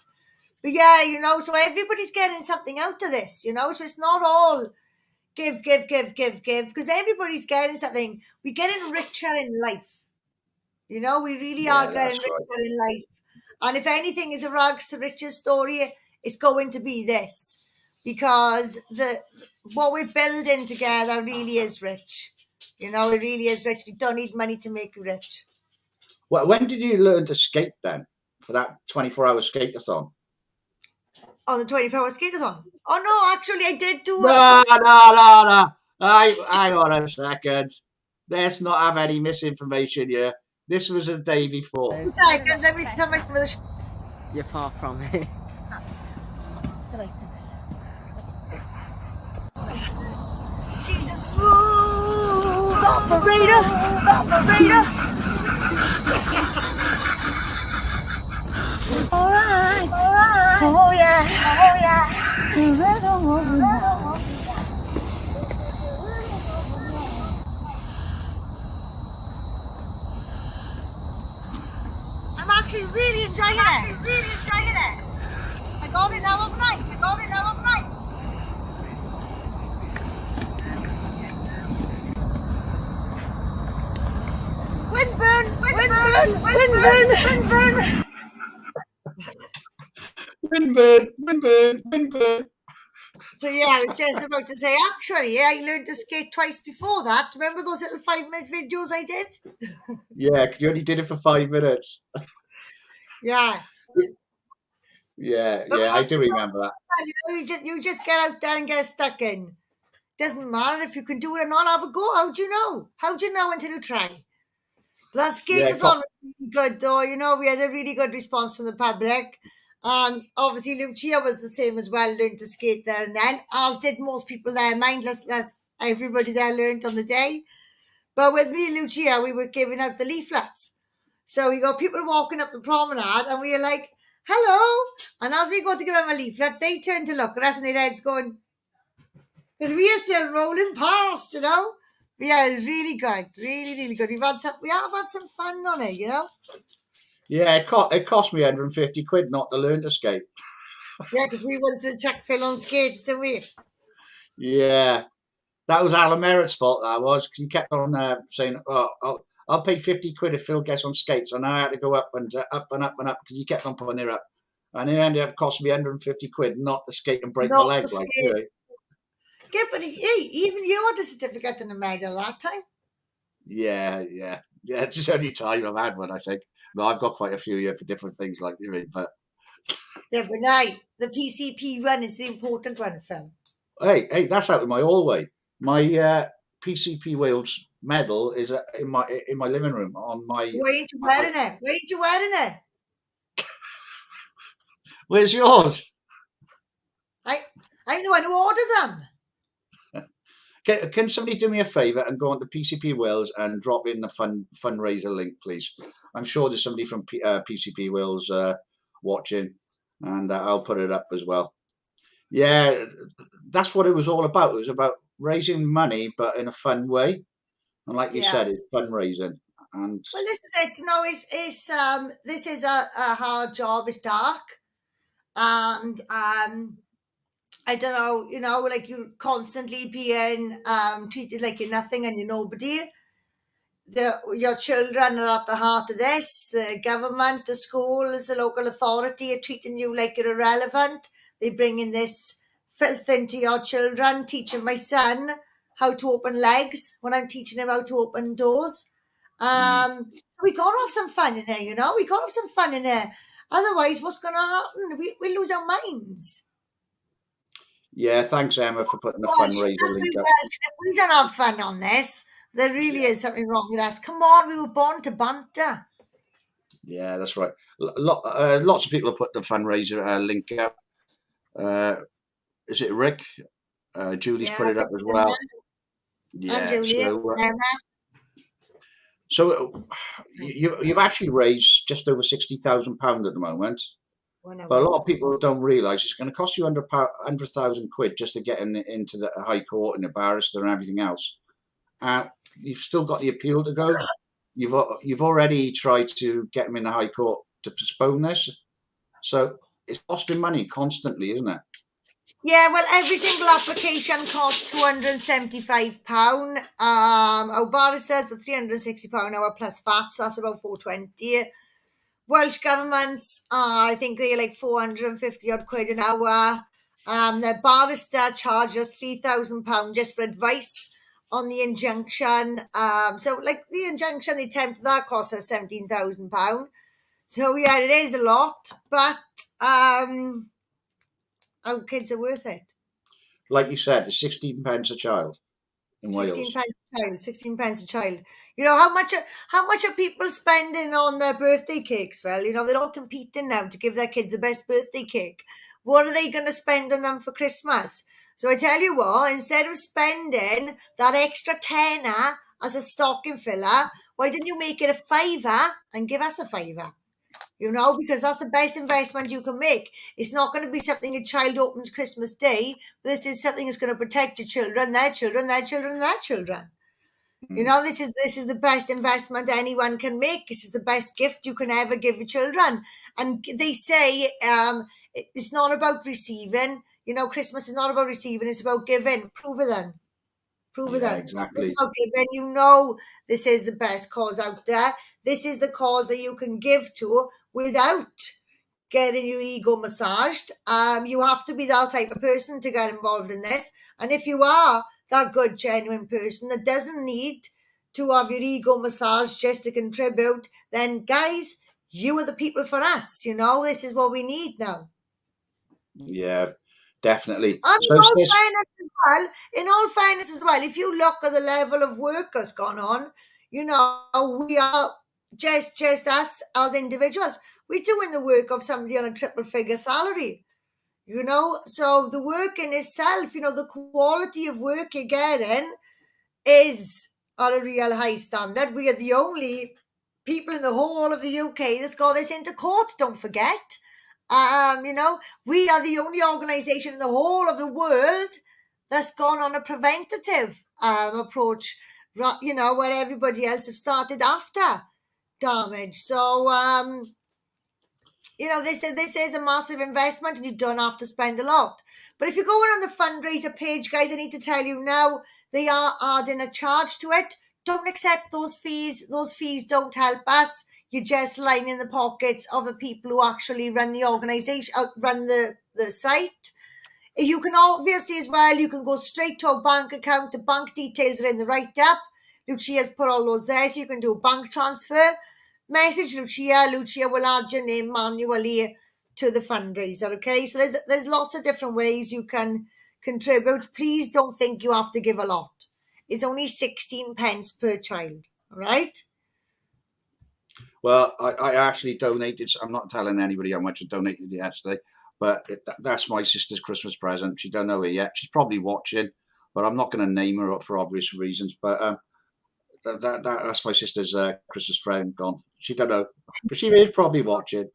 Speaker 4: But yeah, you know, so everybody's getting something out of this, you know, so it's not all give, because everybody's getting something. We're getting richer in life. You know, we really
Speaker 3: Yeah,
Speaker 4: are getting
Speaker 3: that's right.
Speaker 4: richer in life. And if anything is a rags to riches story, it's going to be this. Because what we're building together really is rich. You know, it really is rich. You don't need money to make you rich.
Speaker 3: Well, when did you learn to skate then for that 24-hour skate-a-thon?
Speaker 4: On the 24-hour skateathon. Oh no, actually I did do it.
Speaker 3: No. Hang on a second. Let's not have any misinformation here. This was a day before.
Speaker 4: 2 seconds, let me tell my mother.
Speaker 5: You're far from it.
Speaker 4: She's a smooth operator. All right. Oh yeah. I'm actually really enjoying it. I got it now overnight. Windburn.
Speaker 3: Windburn.
Speaker 4: So yeah, I was just about to say, actually, yeah, I learned to skate twice before that. Remember those little 5-minute videos I did?
Speaker 3: Yeah, because you only did it for 5 minutes.
Speaker 4: Yeah.
Speaker 3: Yeah, I do remember that.
Speaker 4: You know, you just get out there and get stuck in. Doesn't matter if you can do it or not. Have a go. How do you know? How do you know until you try? That skateathon was really good, though. You know, we had a really good response from the public. And obviously, Lucia was the same as well, learned to skate there and then, as did most people there. Mindless, everybody there learned on the day. But with me and Lucia, we were giving out the leaflets. So we got people walking up the promenade and we were like, hello. And as we go to give them a leaflet, they turn to look at us and their heads going, because we are still rolling past, you know. But yeah, it was really good. Really good. We have had some fun on it, you know.
Speaker 3: Yeah, it cost me 150 quid not to learn to skate.
Speaker 4: Yeah, because we went to Chuck Phil on skates, didn't we?
Speaker 3: Yeah. That was Alan Merritt's fault, that was, because he kept on saying, oh, I'll pay 50 quid if Phil gets on skates. And I had to go up and up because he kept on putting it up. And it ended up costing me 150 quid not to skate and break my leg. Like, you know.
Speaker 4: Yeah, but even you had a certificate and a medal that time.
Speaker 3: Yeah. Just only time I've had one, I think. No, I've got quite a few here for different things, like you mean, but.
Speaker 4: Yeah, but now the PCP one is the important one, Phil.
Speaker 3: Hey, that's out of my hallway. My PCP Wales medal is in my living room on my.
Speaker 4: Why ain't you wearing it?
Speaker 3: Where's yours?
Speaker 4: I'm the one who orders them.
Speaker 3: Can somebody do me a favour and go on to PCP Wales and drop in the fundraiser link, please? I'm sure there's somebody from PCP Wales watching, and I'll put it up as well. Yeah, that's what it was all about. It was about raising money, but in a fun way. And like you said, it's fundraising. And
Speaker 4: well, this is it. You know, this is a hard job. It's dark, and I don't know. You know, like you're constantly being treated like you're nothing and you're nobody. Your children are at the heart of this. The government, the schools, the local authority are treating you like you're irrelevant. They bring in this filth into your children, teaching my son how to open legs when I'm teaching him how to open doors. We got to have some fun in here, you know. We got to have some fun in here. Otherwise, what's going to happen? We lose our minds.
Speaker 3: Yeah, thanks, Emma, for putting the fundraiser link up.
Speaker 4: We don't have fun on this. There really is something wrong with us. Come on, we were born to banter.
Speaker 3: Yeah, that's right. Lots of people have put the fundraiser link up. Is it Rick? Julie's put it up as well. Yeah,
Speaker 4: and Julie,
Speaker 3: so you've actually raised just over £60,000 at the moment. But a lot of people don't realise it's going to cost you £100,000 just to get into the High Court and the barrister and everything else. You've still got the appeal to go. You've already tried to get them in the High Court to postpone this, so it's costing money constantly, isn't it?
Speaker 4: Yeah, well, every single application costs £275. Our barristers are £360 an hour plus VAT, so that's about £420. Welsh governments, I think they're like 450 odd quid an hour. The barrister charges £3,000 just for advice on the injunction. So like the injunction, the attempt that costs us £17,000. So yeah, it is a lot, but our kids are worth it.
Speaker 3: Like you said, it's 16 pence a child in Wales.
Speaker 4: 16 pence a child. 16 pence a child. You know how much are people spending on their birthday cakes? Well, you know, they're all competing now to give their kids the best birthday cake. What are they going to spend on them for Christmas? So I tell you what, instead of spending that extra tenner as a stocking filler, why didn't you make it a £5 and give us a £5? You know, because that's the best investment you can make. It's not going to be something a child opens Christmas Day. This is something that's going to protect your children, their children, their children, their children. You know, this is the best investment anyone can make. This is the best gift you can ever give your children. And they say it's not about receiving. You know, Christmas is not about receiving. It's about giving. Prove it then. Prove it then.
Speaker 3: Exactly.
Speaker 4: It's about giving. You know, this is the best cause out there. This is the cause that you can give to without getting your ego massaged. You have to be that type of person to get involved in this. And if you are that good, genuine person that doesn't need to have your ego massaged just to contribute, then guys, you are the people for us. You know, this is what we need now.
Speaker 3: Yeah, definitely.
Speaker 4: And in all fairness as well, if you look at the level of work that's gone on, you know, we are just us as individuals. We're doing the work of somebody on a triple figure salary, you know. So the work in itself, you know, the quality of work you're getting is at a real high standard. We are the only people in the whole of the UK that's got this into court, don't forget. You know, we are the only organisation in the whole of the world that's gone on a preventative approach, you know, where everybody else have started after damage. So, you know, this is a massive investment and you don't have to spend a lot. But if you're going on the fundraiser page, guys, I need to tell you now, they are adding a charge to it. Don't accept those fees. Those fees don't help us. You're just lining the pockets of the people who actually run the organisation, run the site. You can obviously as well, you can go straight to our bank account. The bank details are in the write-up. Lucia's put all those there, so you can do a bank transfer. Message Lucia. Lucia will add your name manually to the fundraiser, okay? So there's lots of different ways you can contribute. Please don't think you have to give a lot. It's only 16 pence per child, all right?
Speaker 3: Well, I actually donated. I'm not telling anybody how much I donated yesterday, but that's my sister's Christmas present. She don't know it yet. She's probably watching, but I'm not going to name her up for obvious reasons. But that's my sister's Christmas friend gone. She don't know, but she is probably watching.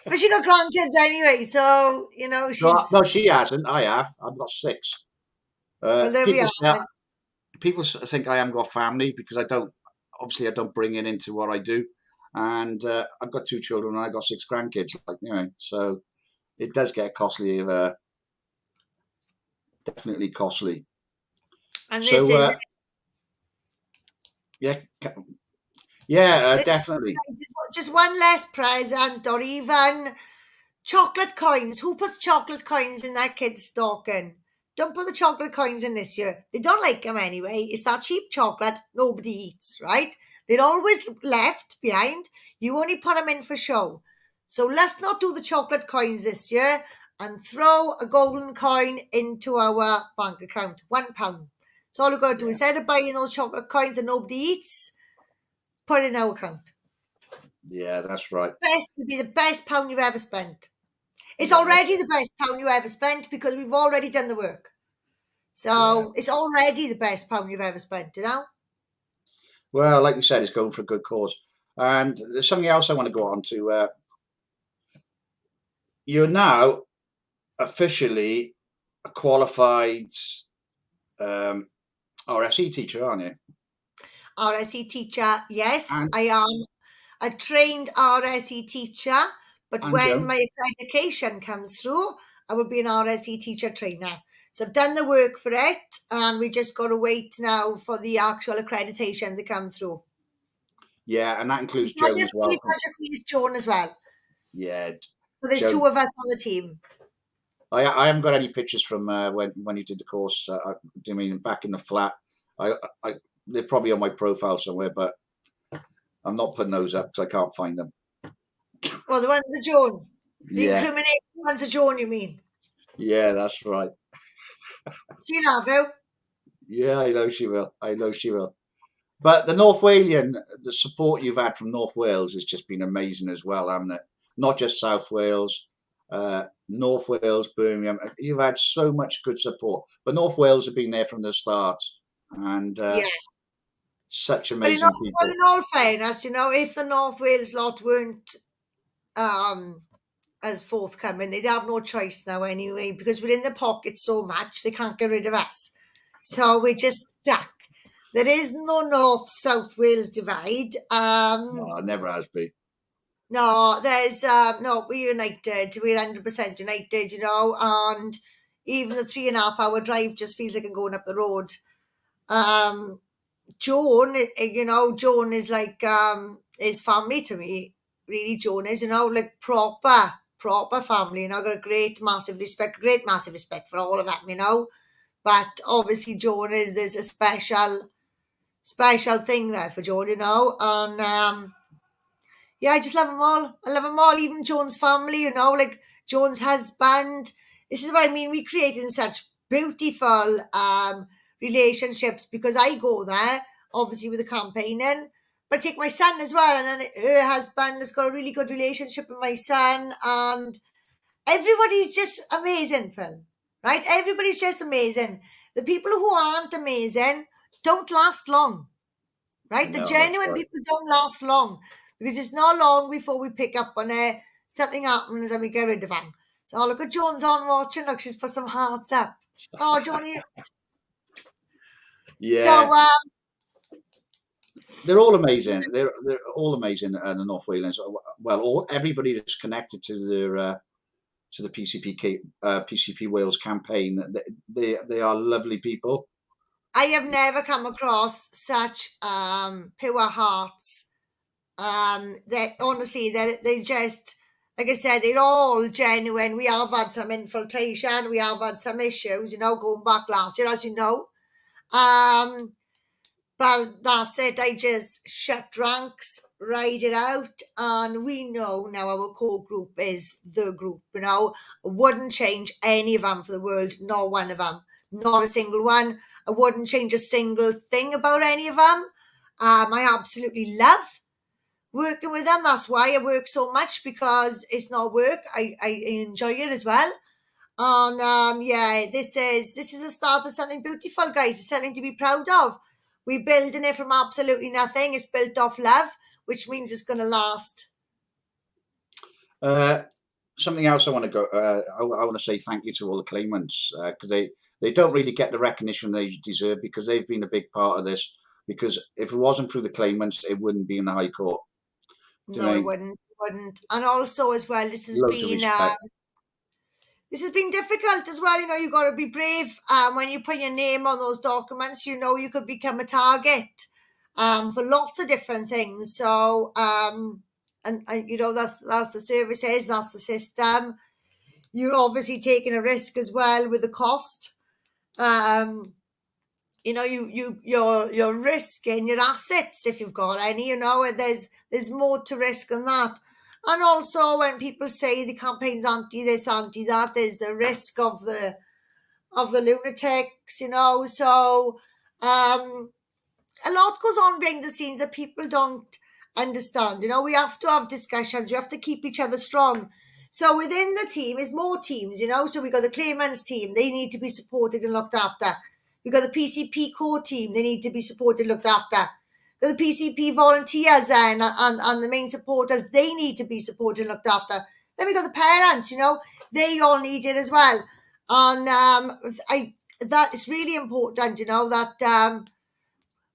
Speaker 4: But she got grandkids anyway, so, you know, she's...
Speaker 3: No, she hasn't. I have. I've got 6.
Speaker 4: Well, there we are.
Speaker 3: People think I haven't got family because I don't bring it into what I do. And I've got 2 children and I got 6 grandkids, like, you know, so it does get costly, definitely costly.
Speaker 4: And
Speaker 3: so, definitely.
Speaker 4: Just one less present, or even chocolate coins. Who puts chocolate coins in their kid's stocking? Don't put the chocolate coins in this year. They don't like them anyway. It's that cheap chocolate nobody eats, right? They're always left behind. You only put them in for show. So let's not do the chocolate coins this year and throw a golden coin into our bank account. £1. So all you've got to do, instead of buying those chocolate coins that nobody eats, put it in our account.
Speaker 3: Yeah, that's right.
Speaker 4: Best would be the best pound you've ever spent. It's already the best pound you ever spent because we've already done the work. So it's already the best pound you've ever spent, you know?
Speaker 3: Well, like you said, it's going for a good cause. And there's something else I want to go on to. you're now officially a qualified RSE teacher, aren't you?
Speaker 4: RSE teacher, yes,
Speaker 3: And
Speaker 4: I am a trained RSE teacher, but
Speaker 3: and
Speaker 4: when
Speaker 3: Joan.
Speaker 4: my accreditation comes through, I will be an RSE teacher trainer. So I've done the work for it, and we just got to wait now for the actual accreditation to come through.
Speaker 3: Yeah, and that includes
Speaker 4: Not
Speaker 3: Joan as
Speaker 4: just
Speaker 3: well.
Speaker 4: me, it's not just me, it's Joan as well.
Speaker 3: Yeah,
Speaker 4: So there's
Speaker 3: Joan.
Speaker 4: 2 of us on the team.
Speaker 3: I haven't got any pictures from when you did the course. I mean, back in the flat. I they're probably on my profile somewhere, but I'm not putting those up because I can't find them.
Speaker 4: Well, the ones are Joan. The
Speaker 3: Yeah,
Speaker 4: incriminating ones are Joan, you mean?
Speaker 3: yeah, that's right.
Speaker 4: She'll have you.
Speaker 3: Yeah, I know she will. I know she will. But the North Walian, the support you've had from North Wales has just been amazing as well, hasn't it? Not just South Wales, North Wales, Birmingham. You've had so much good support. But North Wales have been there from the start, and
Speaker 4: Yeah.
Speaker 3: such
Speaker 4: Well,
Speaker 3: amazing people.
Speaker 4: in all fairness, if the North Wales lot weren't as forthcoming, they'd have no choice now anyway, because we're in the pocket so much, they can't get rid of us. So we're just stuck. There is no North-South Wales divide.
Speaker 3: No, it never has been.
Speaker 4: No, there's no, we're united. We're 100% united, and even the 3.5 hour drive just feels like I'm going up the road. Joan, Joan is like is family to me. Really, Joan is, like proper family. I've got a great massive respect for all of them. But obviously, Joan there's a special thing there for Joan, and yeah, I just love them all. I love them all, even Joan's family, like Joan's husband. This is what I mean. We created such beautiful relationships because I go there, obviously, with the campaigning, but I take my son as well. And then her husband has got a really good relationship with my son. And everybody's just amazing, Phil, right? Everybody's just amazing. The people who aren't amazing don't last long. Right? The
Speaker 3: No, that's
Speaker 4: genuine
Speaker 3: right.
Speaker 4: people don't last long because it's not long before we pick up on it. Something happens and we get rid of them. So look at Joan's on watching. Look, she's put some hearts up. Oh, Johnny.
Speaker 3: Yeah,
Speaker 4: So
Speaker 3: they're all amazing. They're all amazing. The North Walians. Well, everybody that's connected to their to the PCP Wales campaign. They are lovely people.
Speaker 4: I have never come across such pure hearts. That honestly, they just, like I said, they're all genuine. We have had some infiltration. We have had some issues, going back last year, as you know. But that's it. I just shut ranks, ride it out, and we know now our core group is the group. I wouldn't change any of them for the world, not one of them, not a single one. I wouldn't change a single thing about any of them. I absolutely love working with them. That's why I work so much, because it's not work. I enjoy it as well. And yeah, this is the start of something beautiful, guys. It's something to be proud of. We're building it from absolutely nothing. It's built off love, which means it's going to last.
Speaker 3: Something else I want to go. I want to say thank you to all the claimants because they don't really get the recognition they deserve because they've been a big part of this. Because if it wasn't through the claimants, it wouldn't be in the High Court.
Speaker 4: No, it wouldn't. And also, as well, this has
Speaker 3: Loads of
Speaker 4: been
Speaker 3: respect.
Speaker 4: this has been difficult as well. You've got to be brave. When you put your name on those documents, you could become a target for lots of different things. So, and that's the services, that's the system. You're obviously taking a risk as well with the cost. You're risking your assets if you've got any. There's more to risk than that. And also, when people say the campaign's anti this, anti that, there's the risk of the lunatics. So a lot goes on behind the scenes that people don't understand. We have to have discussions. We have to keep each other strong. So within the team is more teams. So we got the claimants team. They need to be supported and looked after. We got the PCP core team. They need to be supported, looked after. The PCP volunteers and the main supporters, they need to be supported and looked after. Then we got the parents, they all need it as well. And that is really important, that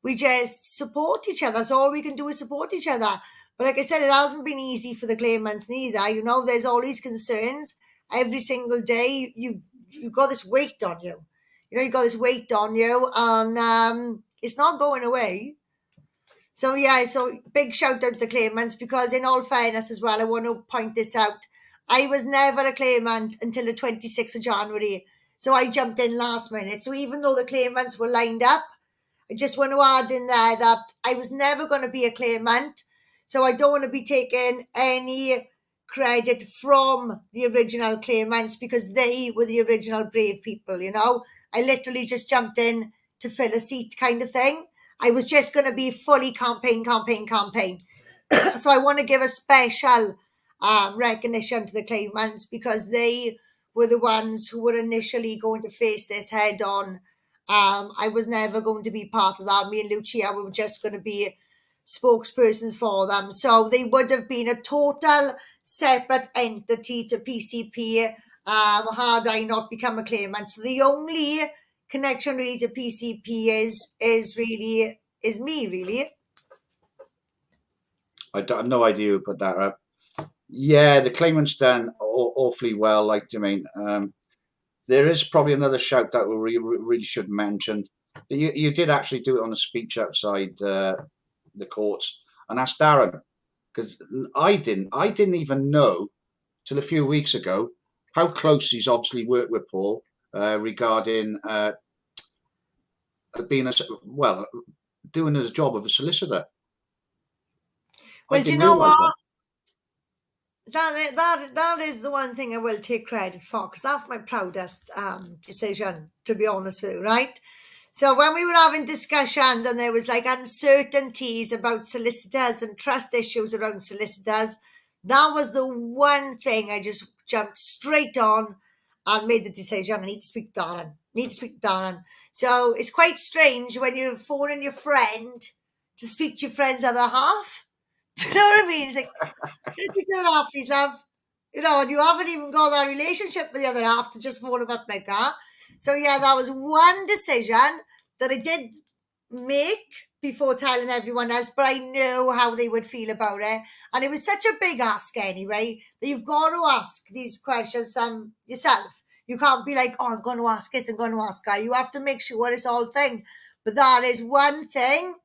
Speaker 4: we just support each other. That's all we can do is support each other. But like I said, it hasn't been easy for the claimants neither. There's all these concerns every single day. You've got this weight on you. You've got this weight on you, and it's not going away. So big shout out to the claimants, because in all fairness as well, I want to point this out. I was never a claimant until the 26th of January. So I jumped in last minute. So even though the claimants were lined up, I just want to add in there that I was never going to be a claimant. So I don't want to be taking any credit from the original claimants, because they were the original brave people, I literally just jumped in to fill a seat kind of thing. I was just going to be fully campaign. So I want to give a special recognition to the claimants, because they were the ones who were initially going to face this head on. I was never going to be part of that. Me and Lucia were just going to be spokespersons for them. So they would have been a total separate entity to PCP had I not become a claimant. So the only connection really to PCP is me, really.
Speaker 3: I have no idea who put that up. Yeah, the claimant's done awfully well, like Jermaine. There is probably another shout that we really should mention. You did actually do it on a speech outside the courts, and that's Darren, because I didn't even know till a few weeks ago how close he's obviously worked with Paul regarding being doing his job of a solicitor.
Speaker 4: Well, do you know what? That is the one thing I will take credit for, because that's my proudest decision, to be honest with you, right? So when we were having discussions and there was like uncertainties about solicitors and trust issues around solicitors, that was the one thing I just jumped straight on and made the decision. I need to speak to Darren. So it's quite strange when you're phoning your friend to speak to your friend's other half. Do you know what I mean? It's like, let's speak to the other half, please, love. And you haven't even got that relationship with the other half to just phone him up like that. So yeah, that was one decision that I did make before telling everyone else, but I knew how they would feel about it. And it was such a big ask anyway, that you've got to ask these questions yourself. You can't be like, I'm going to ask this, I'm going to ask that. You have to make sure it's all thing. But that is one thing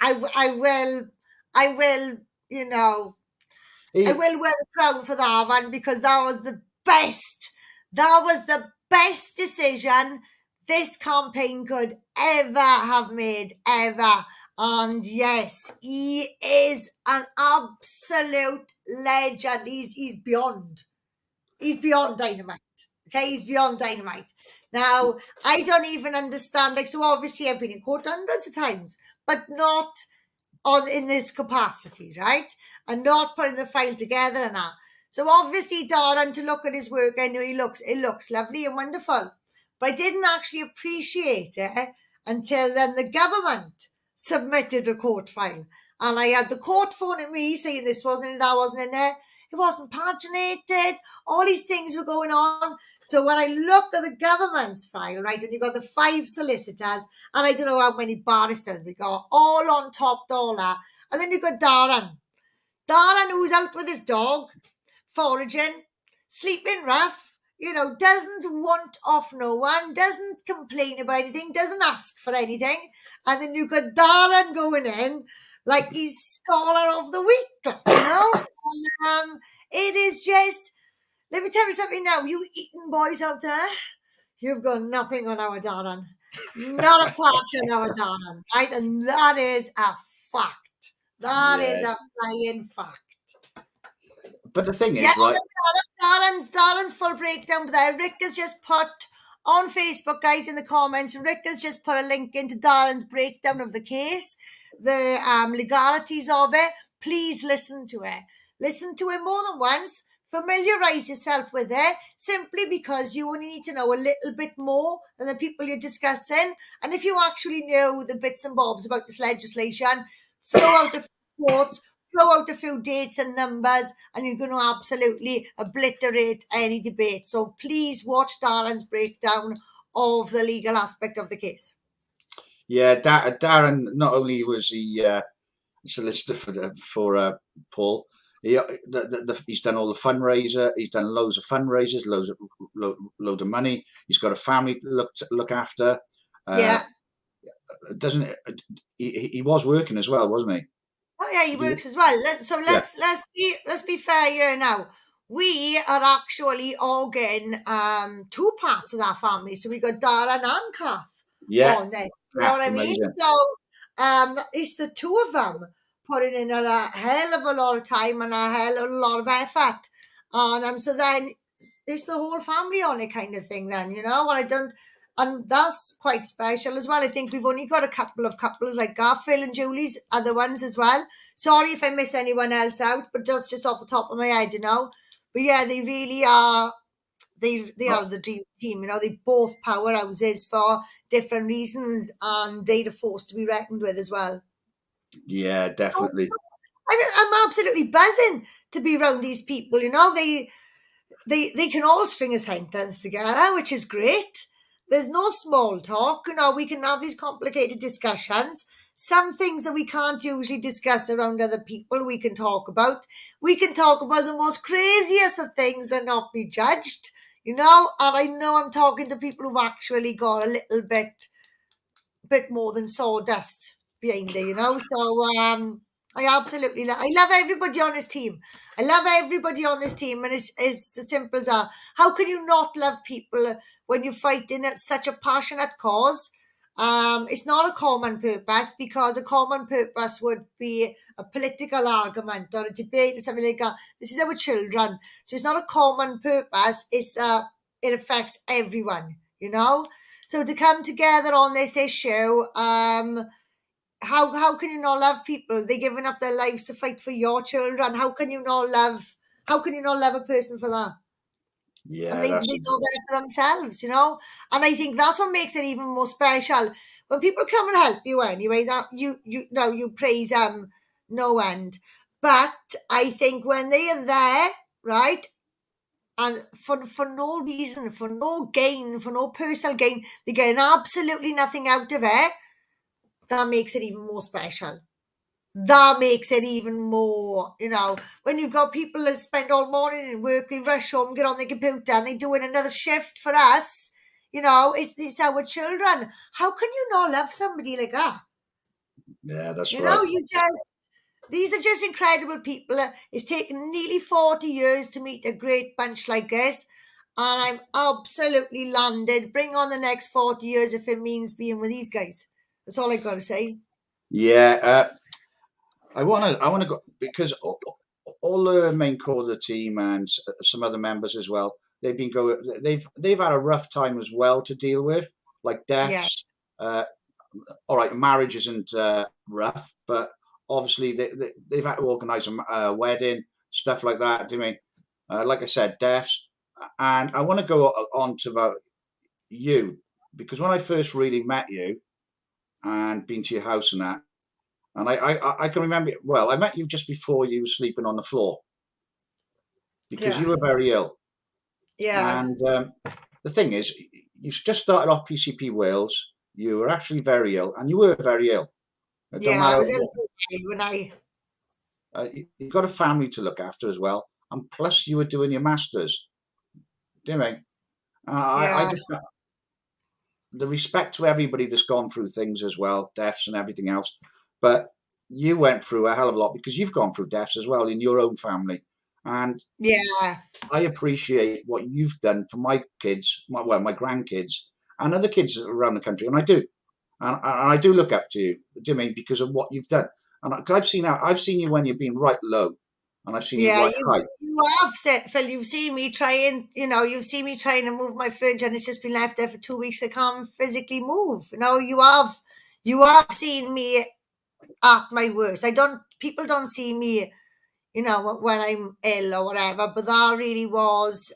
Speaker 4: I will, I will wear the crown for that one, because that was the best. That was the best decision this campaign could ever have made, ever. And yes, he is an absolute legend. He's beyond dynamite. Okay, he's beyond dynamite. Now, I don't even understand, so obviously I've been in court hundreds of times, but not in this capacity, right? And not putting the file together and that. So obviously, Darren, to look at his work, I know it looks lovely and wonderful. But I didn't actually appreciate it until then the government submitted a court file. And I had the court phoning me saying this wasn't in, that wasn't in there. It wasn't paginated. All these things were going on. So when I looked at the government's file, right, and you got the 5 solicitors, and I don't know how many barristers they got, all on top of all that. And then you got Darren. Darren, who's out with his dog, foraging, sleeping rough, doesn't want off no one, doesn't complain about anything, doesn't ask for anything. And then you got Darren going in like he's scholar of the week, And, it is just, let me tell you something now, you eating boys out there, you've got nothing on our Darren. Not a touch on our Darren, right? And that is a fact. That is a flying fact.
Speaker 3: But the thing is, right?
Speaker 4: Darren's full breakdown there. Rick has just put on Facebook, guys, in the comments. Rick has just put a link into Darren's breakdown of the case, the legalities of it. Please listen to it. Listen to it more than once. Familiarize yourself with it, simply because you only need to know a little bit more than the people you're discussing. And if you actually know the bits and bobs about this legislation, throw out the quotes, throw out a few dates and numbers and you're going to absolutely obliterate any debate. So please watch Darren's breakdown of the legal aspect of the case.
Speaker 3: Yeah, Darren, not only was he solicitor for Paul, he's done all the fundraiser. He's done loads of fundraisers, load of money. He's got a family to look after.
Speaker 4: Yeah.
Speaker 3: Doesn't he was working as well, wasn't he?
Speaker 4: Oh yeah, he works as well. Let's be fair here now. We are actually all getting two parts of that family. So we got Darren and Kath on this. You know what I mean?
Speaker 3: Amazing.
Speaker 4: So it's the two of them putting in a hell of a lot of time and a hell of a lot of effort. And so then it's the whole family on it kind of thing then, you know, and that's quite special as well. I think we've only got a couple of couples like Garfield and Julie's other ones as well. Sorry if I miss anyone else out, but just off the top of my head, you know. But yeah, they really are. They are the dream team. You know, they both powerhouses for different reasons, and they're a force to be reckoned with as well.
Speaker 3: Yeah, definitely.
Speaker 4: I'm absolutely buzzing to be around these people. You know, they can all string a sentence together, which is great. There's no small talk. You know, we can have these complicated discussions. Some things that we can't usually discuss around other people, we can talk about. We can talk about the most craziest of things and not be judged, you know. And I know I'm talking to people who've actually got a little bit more than sawdust behind it, you know. So I absolutely I love everybody on this team. I love everybody on this team, and it's as simple as that. How can you not love people when you're fighting at such a passionate cause? It's not a common purpose, because a common purpose would be a political argument or a debate or something like that. This is our children, so it's not a common purpose. It affects everyone, you know. So to come together on this issue, how can you not love people? They're giving up their lives to fight for your children. How can you not love a person for that?
Speaker 3: Yeah,
Speaker 4: And they know that for themselves, you know. And I think that's what makes it even more special. When people come and help you anyway, that you praise them no end. But I think when they are there, right, and for no reason, for no gain, for no personal gain, they're getting absolutely nothing out of it, that makes it even more special. That makes it even more, you know, when you've got people that spend all morning in work, they rush home, get on the computer, and they're doing another shift for us, you know, it's our children. How can you not love somebody like that?
Speaker 3: Yeah, that's
Speaker 4: you
Speaker 3: right.
Speaker 4: know, these are just incredible people. It's taken nearly 40 years to meet a great bunch like this, and I'm absolutely landed. Bring on the next 40 years if it means being with these guys. That's all I got to say.
Speaker 3: Yeah, I want to go, because all the main core of the team and some other members as well. They've had a rough time as well to deal with, like
Speaker 4: Yeah.
Speaker 3: deaths. All right, marriage isn't rough, but obviously they've had to organise a wedding, stuff like that. Do you mean, like I said, deaths? And I want to go on to about you, because when I first really met you and been to your house and that, and I can remember, well, I met you just before you were sleeping on the floor, because you
Speaker 4: Yeah.
Speaker 3: were very ill.
Speaker 4: Yeah.
Speaker 3: And the thing is, you just started off PCP Wales. You were actually very ill, and you were very ill. It don't
Speaker 4: Yeah, I
Speaker 3: matter
Speaker 4: was
Speaker 3: what.
Speaker 4: ill when I.
Speaker 3: You've got a family to look after as well, and plus you were doing your masters. Do you mean? I
Speaker 4: Yeah.
Speaker 3: just, the respect to everybody that's gone through things as well, deaths and everything else. But you went through a hell of a lot, because you've gone through deaths as well in your own family, and
Speaker 4: Yeah.
Speaker 3: I appreciate what you've done for my kids, my grandkids, and other kids around the country, and I do, and I do look up to you. Do you mean, because of what you've done? And I've seen you when you've been right low, and I've seen you
Speaker 4: Yeah,
Speaker 3: right high.
Speaker 4: you have said, Phil, you've seen me trying, you've seen me trying to move my furniture and it's just been left there for 2 weeks. I can't physically move. You have seen me at my worst. People don't see me, when I'm ill or whatever, but that really was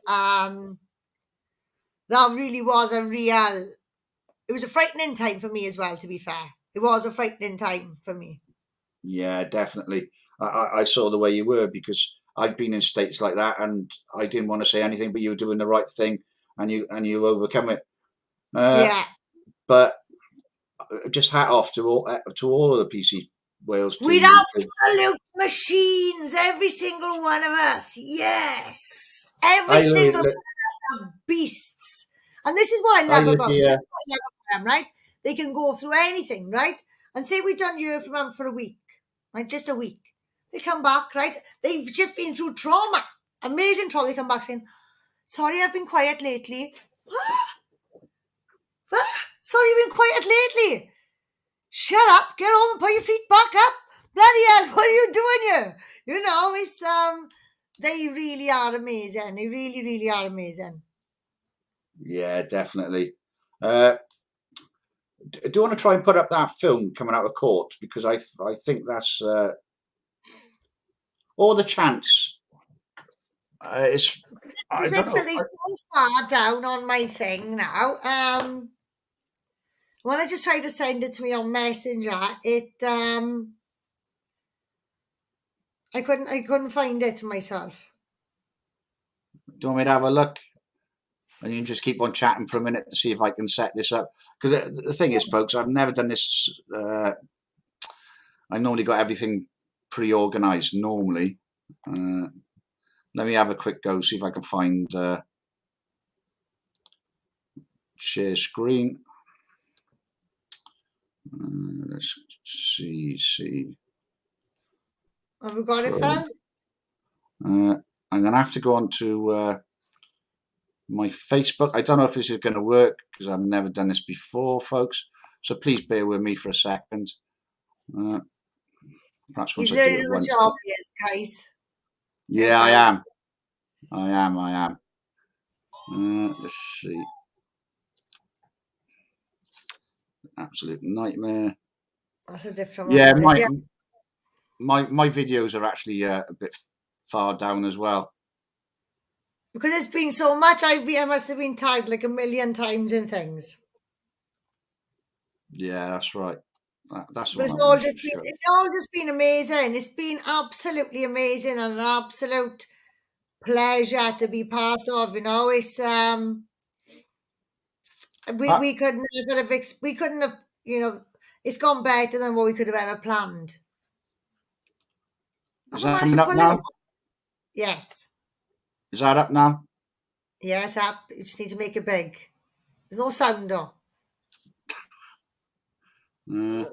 Speaker 4: it was a frightening time for me as well, to be fair. It was a frightening time for me.
Speaker 3: Yeah, definitely. I saw the way you were, because I've been in states like that, and I didn't want to say anything, but you were doing the right thing, and you overcome it. Uh,
Speaker 4: Yeah.
Speaker 3: but just hat off to all of the PC Wales
Speaker 4: We're
Speaker 3: team, because
Speaker 4: absolute machines, every single one of us. Yes. Every
Speaker 3: I
Speaker 4: single
Speaker 3: live,
Speaker 4: one of us are beasts. And this is what I
Speaker 3: I
Speaker 4: love
Speaker 3: live
Speaker 4: about this
Speaker 3: here.
Speaker 4: is what I love about them, right? They can go through anything, right? And say we've done Year for them for a week, right? Just a week. They come back, right? They've just been through trauma. Amazing trauma. They come back saying, sorry, I've been quiet lately. What? Sorry, you've been quiet lately. Shut up, get home and put your feet back up. Bloody hell, what are you doing here? You know, it's they really are amazing. They really, really are amazing.
Speaker 3: Yeah, definitely. Do you want to try and put up that film coming out of court, because I think that's or the chance. It's I
Speaker 4: As I
Speaker 3: don't
Speaker 4: feel
Speaker 3: know.
Speaker 4: they so far down on my thing now. When I just tried to send it to me on Messenger, I couldn't find it myself.
Speaker 3: Do you want me to have a look? And you can just keep on chatting for a minute to see if I can set this up. Because the thing is, folks, I've never done this. I normally got everything pre-organised normally. Let me have a quick go, see if I can find share screen. Let's see.
Speaker 4: Have we got it,
Speaker 3: So,
Speaker 4: Phil?
Speaker 3: I'm going to have to go on to my Facebook. I don't know if this is going to work, because I've never done this before, folks. So please bear with me for a second. Perhaps once
Speaker 4: He's
Speaker 3: I do
Speaker 4: learning
Speaker 3: it
Speaker 4: the
Speaker 3: once.
Speaker 4: job, yes, guys.
Speaker 3: Yeah, I
Speaker 4: Phil.
Speaker 3: am. I am. Let's see. Absolute nightmare.
Speaker 4: That's a different one.
Speaker 3: Yeah,
Speaker 4: That is, yeah.
Speaker 3: my videos are actually a bit far down as well.
Speaker 4: Because it's been so much, I must have been tagged like a million times in things.
Speaker 3: Yeah, that's right. That's
Speaker 4: But
Speaker 3: what I wanted to show.
Speaker 4: it's all just been amazing. It's been absolutely amazing and an absolute pleasure to be part of. You know, it's
Speaker 3: Uh,
Speaker 4: we could never have we couldn't have, you know, it's gone better than what we could have ever planned.
Speaker 3: is
Speaker 4: Have we
Speaker 3: that
Speaker 4: managed
Speaker 3: coming
Speaker 4: to
Speaker 3: up
Speaker 4: pull it?
Speaker 3: now?
Speaker 4: Yes.
Speaker 3: Is that up now?
Speaker 4: Yes, up. You just need to make it big. There's no sound though.
Speaker 3: Uh,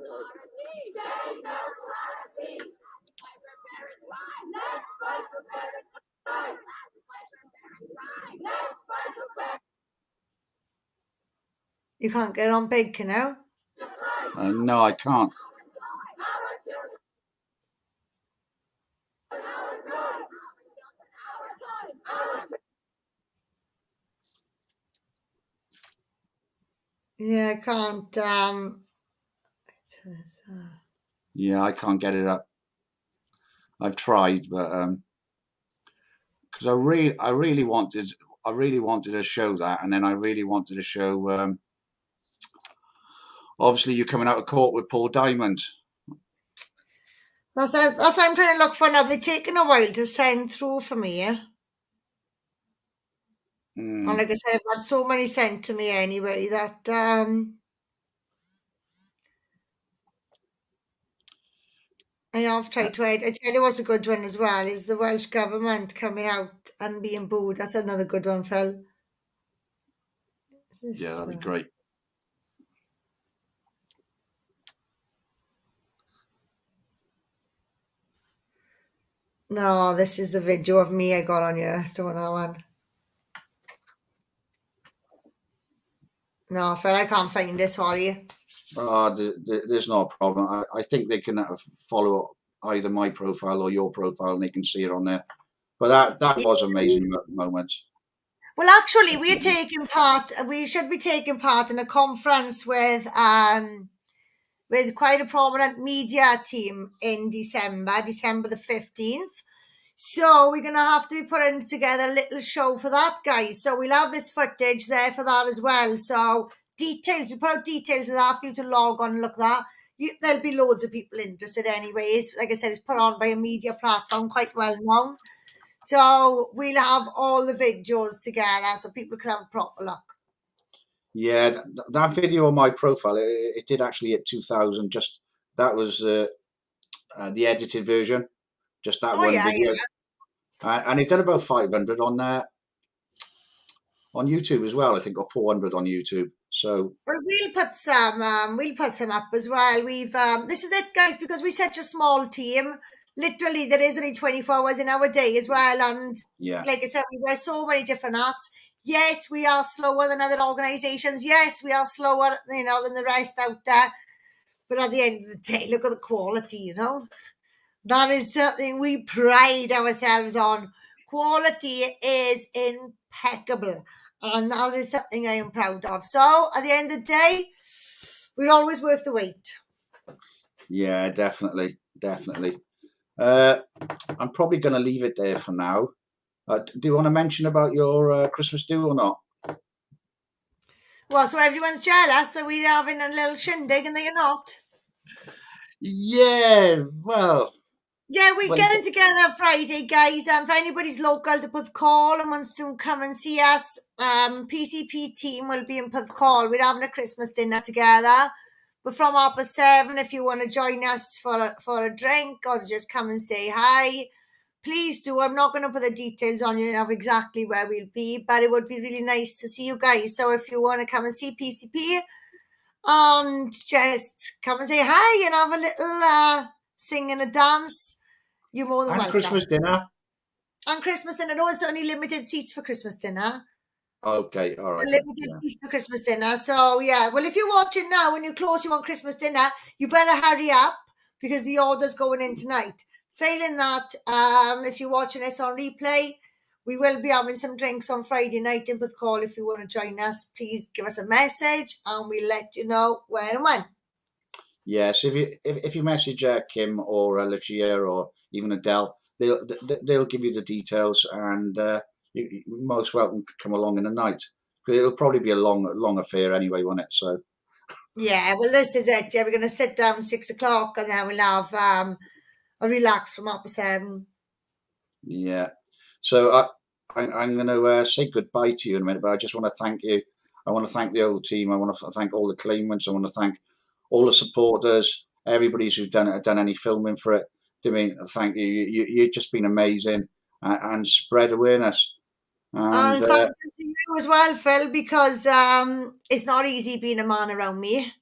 Speaker 4: You can't get on big, can you?
Speaker 3: no, I can't.
Speaker 4: Yeah, I can't.
Speaker 3: Yeah, I can't get it up. I've tried, but because I really wanted to show that, and then I really wanted to show obviously you coming out of court with Paul Diamond.
Speaker 4: That's what I'm trying to look for now. They're taking a while to send through for me. Yeah? And like I said, I've had so many sent to me anyway that I have tried to edit. I tell you what's a good one as well is the Welsh Government coming out and being booed. That's another good one, Phil.
Speaker 3: Yeah, that'd be great.
Speaker 4: No, this is the video of me I got on you. Don't want that one. No, Phil, I can't find this, sorry.
Speaker 3: There's no problem. I think they can follow either my profile or your profile, and they can see it on there. But that was amazing moment.
Speaker 4: Well, actually, we're taking part. We should be taking part in a conference with quite a prominent media team in December the 15th. So we're gonna have to be putting together a little show for that, guys. So we'll have this footage there for that as well. So details, we put out details of that for you to log on and look at that. there'll be loads of people interested anyways. Like I said, it's put on by a media platform quite well known. So we'll have all the videos together so people can have a proper look.
Speaker 3: Yeah, that video on my profile, it did actually hit 2,000. Just that was the edited version, just that one video, and it did about 500 on YouTube as well. I think, or 400 on YouTube. So
Speaker 4: well, we'll put some up as well. We've this is it, guys, because we're such a small team. Literally, there is only 24 hours in our day as well, and
Speaker 3: yeah,
Speaker 4: like I said, we wear so many different hats. Yes, we are slower than other organisations. Yes, we are slower, than the rest out there. But at the end of the day, look at the quality. That is something we pride ourselves on. Quality is impeccable, and that is something I am proud of. So at the end of the day, we're always worth the wait.
Speaker 3: yeah, definitely. I'm probably going to leave it there for now. Do you want to mention about your Christmas do or not?
Speaker 4: Well, so everyone's jealous that we're having a little shindig and they're not.
Speaker 3: Yeah, well.
Speaker 4: Yeah, we're getting together Friday, guys. If anybody's local to Puthcall and wants to come and see us, PCP team will be in Puthcall. We're having a Christmas dinner together. But from 7:30, if you want to join us for a drink or to just come and say hi, please do. I'm not going to put the details on you of exactly where we'll be, but it would be really nice to see you guys. So if you want to come and see PCP and just come and say hi and have a little sing and a dance, you're more than welcome.
Speaker 3: Christmas dinner?
Speaker 4: And Christmas dinner. No, it's only limited seats for Christmas dinner.
Speaker 3: Okay, all right.
Speaker 4: Limited seats for Christmas dinner. So, yeah. Well, if you're watching now and you're close, you want Christmas dinner, you better hurry up because the order's going in tonight. Failing that, if you're watching this on replay, we will be having some drinks on Friday night in Puthcall. If you want to join us, please give us a message and we'll let you know where and when.
Speaker 3: Yes, if you message Kim or Lucia or even Adele, they'll give you the details, and you're most welcome to come along in the night. It'll probably be a long affair anyway, won't it? So
Speaker 4: yeah, well, this is it. Yeah, we're going to sit down 6 o'clock and then we'll have a relax from 7:30.
Speaker 3: Yeah. So I'm going to say goodbye to you in a minute, but I just want to thank you. I want to thank the whole team. I want to thank all the claimants. I want to thank all the supporters, everybody who's done any filming for it. I mean, thank you. You've just been amazing and spread awearness.
Speaker 4: And thank you to you as well, Phil, because it's not easy being a man around me.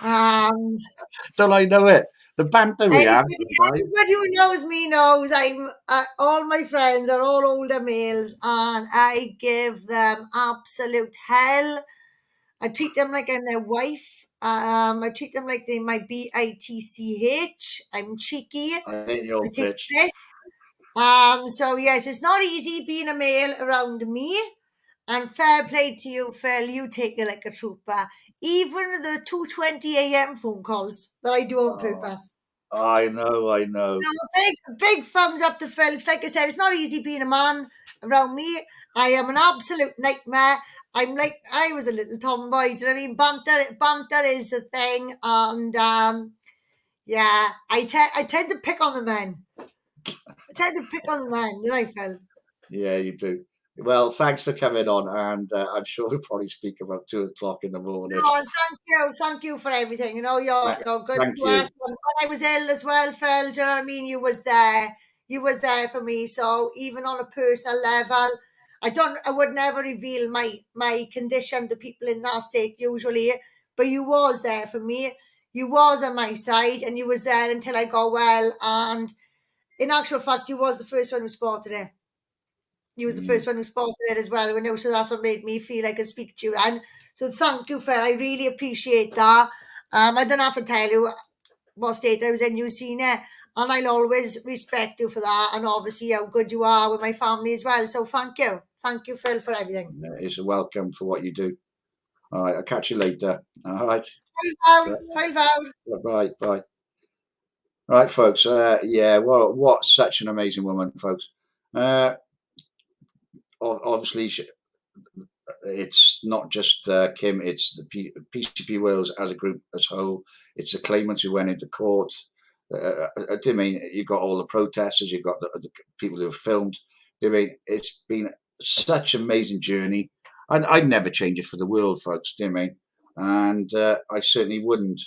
Speaker 3: Don't I know it? The banter we have.
Speaker 4: Everybody who knows me knows I'm all my friends are all older males, and I give them absolute hell. I treat them like I'm their wife. I treat them like they might be ITCH. I'm cheeky.
Speaker 3: I hate your bitch.
Speaker 4: So yes, it's not easy being a male around me. And fair play to you, Phil. You take it like a trooper. Even the 2:20 a.m. phone calls that I do on purpose.
Speaker 3: I know.
Speaker 4: So big thumbs up to Phil. It's like I said, it's not easy being a man around me. I am an absolute nightmare. I'm like, I was a little tomboy. Do you know what I mean? Banter is the thing. And yeah, I tend to pick on the men. You know, Phil?
Speaker 3: Yeah, you do. Well, thanks for coming on, and I'm sure we'll probably speak about 2 o'clock in the morning.
Speaker 4: No, thank you for everything. You know, you're good to us. When I was ill as well, Phil, do you know what I mean? You was there for me. So even on a personal level, I would never reveal my condition to people in that state usually, but you was there for me. You was on my side, and you was there until I got well. And in actual fact, you was the first one who spotted it. You was the first one who spotted it as well. So that's what made me feel I could speak to you. And so thank you, Phil. I really appreciate that. I don't have to tell you what state I was in. You've seen it. And I'll always respect you for that. And obviously how good you are with my family as well. So thank you. Thank you, Phil, for everything.
Speaker 3: It's a welcome for what you do. All right. I'll catch you later. All right. Bye. All right, folks. Yeah. Well, what such an amazing woman, folks. Obviously, it's not just Kim, it's the PCP Wales as a group as a whole. It's the claimants who went into court. I do mean, you got all the protesters, you've got the people who have filmed. Do mean, it's been such an amazing journey. I'd never change it for the world, folks. Do mean, and I certainly wouldn't.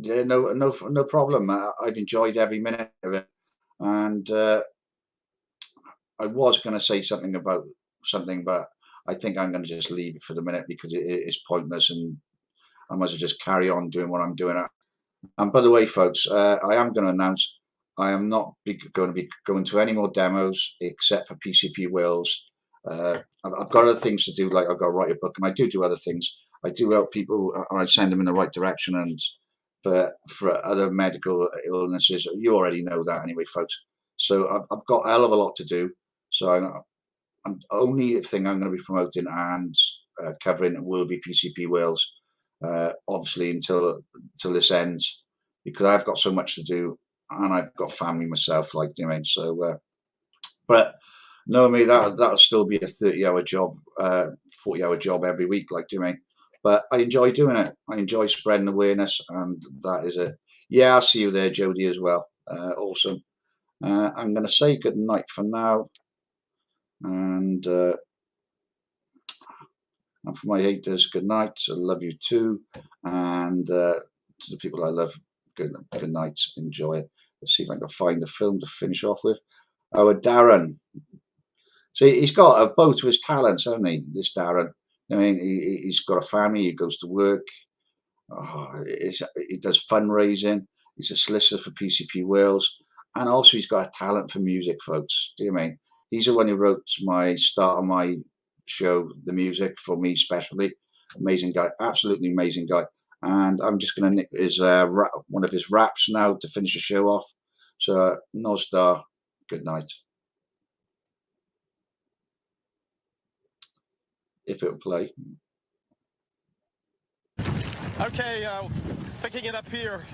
Speaker 3: Yeah, no problem. I've enjoyed every minute of it, and I was going to say something, but I think I'm going to just leave it for the minute because it is pointless, and I might as well just carry on doing what I'm doing. And by the way, folks, I am going to announce I am not going to be going to any more demos except for PCP Wales. I've got other things to do, like I've got to write a book, and I do other things. I do help people, and I send them in the right direction, and for other medical illnesses. You already know that anyway, folks. So I've got a hell of a lot to do. So I'm only thing I'm going to be promoting and covering will be PCP Wales, obviously until this ends, because I've got so much to do, and I've got family myself, like doing. So, but no, me that'll still be a 30-hour job, 40-hour job every week, like doing. But I enjoy doing it. I enjoy spreading awareness, and that is it. Yeah, I'll see you there, Jody, as well. Awesome. I'm going to say good night for now, and for my haters, good night. I love you too, and to the people I love, good night. Enjoy it. Let's see if I can find a film to finish off with. Oh, Darren. See, he's got both of his talents, hasn't he? This Darren. I mean, he's got a family. He goes to work. He does fundraising. He's a solicitor for PCP Wales, and also he's got a talent for music, folks. Do you mean? He's the one who wrote my start of my show, the music for me, especially. Amazing guy, absolutely amazing guy. And I'm just going to nick his one of his raps now to finish the show off. So, Nosdar, good night. If it'll play.
Speaker 6: Okay, picking it up here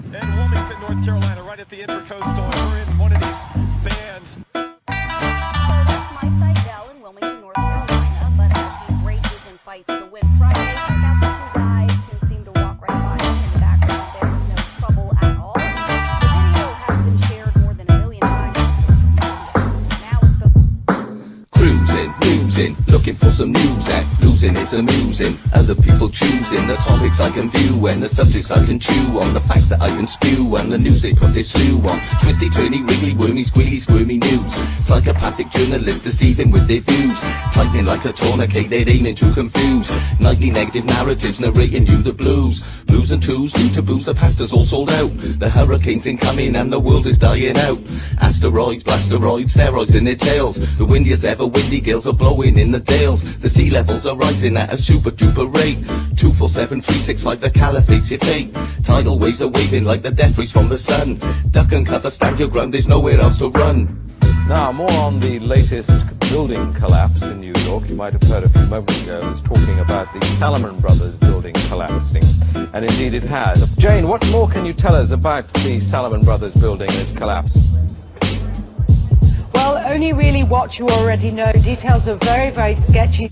Speaker 6: in Wilmington, North Carolina, right at the Intercoastal. We're in one of these bands.
Speaker 7: So that's my site, Dell, in Wilmington, North Carolina. But as he races and fights to win Friday, check out the two guys who seem to walk right by him in the background there, no trouble at all. The video has been shared more than 1 million times on social media. Now let's go.
Speaker 2: Cruising, losing, looking for some news and losing it's amusing. Other people choosing the topics I can view and the subjects I can chew on, the facts that I can spew and the news they put their slew on. Twisty, turny, wriggly, wormy, squealy, squirmy news. Psychopathic journalists deceiving with their views. Tightening like a tourniquet, they're aiming to confuse. Nightly negative narratives narrating you the blues. Blues and twos, new taboos, the pasta's all sold out. The hurricane's incoming and the world is dying out. Asteroids, blasteroids, steroids in their tails. The windiest ever windy gales are blowing in the dales. The sea levels are rising at a super duper rate. 247 365, the caliphate's your fate. Tidal waves are waving like the death rays from the sun. Duck and cover, stand your ground, there's nowhere else to run.
Speaker 8: Now, more on the latest building collapse in New York. You might have heard a few moments ago, it was talking about the Salomon Brothers building collapsing. And indeed it has. Jane, what more can you tell us about the Salomon Brothers building and its collapse?
Speaker 9: Well, only really what you already know. Details are very, very sketchy.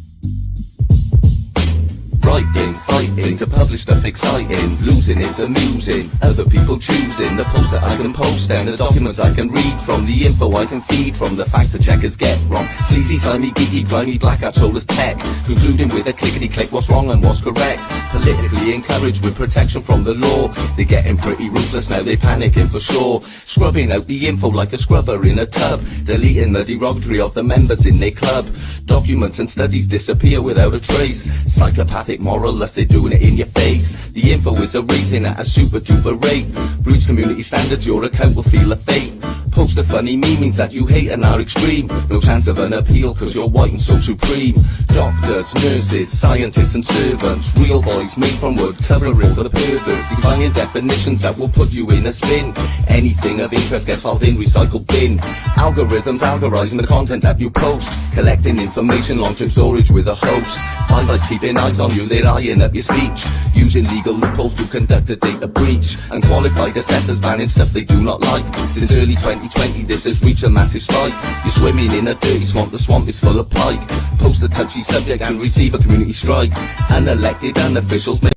Speaker 2: Writing, fighting to publish stuff exciting. Losing it's amusing. Other people choosing the posts that I can post and the documents I can read from, the info I can feed from, the facts the checkers get wrong. Sleazy, slimy, geeky, grimy, blackout shoulders tech. Concluding with a clickety-click what's wrong and what's correct. Politically encouraged with protection from the law. They're getting pretty ruthless now, they're panicking for sure. Scrubbing out the info like a scrubber in a tub. Deleting the derogatory of the members in their club. Documents and studies disappear without a trace. Psychopathic moral unless they're doing it in your face. The info is erasing at a super duper rate. Breach community standards, your account will feel a fate. Post a funny meme means that you hate and are extreme. No chance of an appeal cause you're white and so supreme. Doctors, nurses, scientists and servants. Real boys made from wood, covering for the perverts. Defining definitions that will put you in a spin. Anything of interest gets filed in recycled bin. Algorithms algorizing the content that you post. Collecting information, long-term storage with a host. Five Eyes keeping eyes on you, they're eyeing up your speech. Using legal loopholes to conduct a data breach. And qualified assessors banning stuff they do not like. Since early 20 2020 this has reached a massive spike. You're swimming in a dirty swamp, the swamp is full of plague. Post a touchy subject and receive a community strike. Unelected unofficials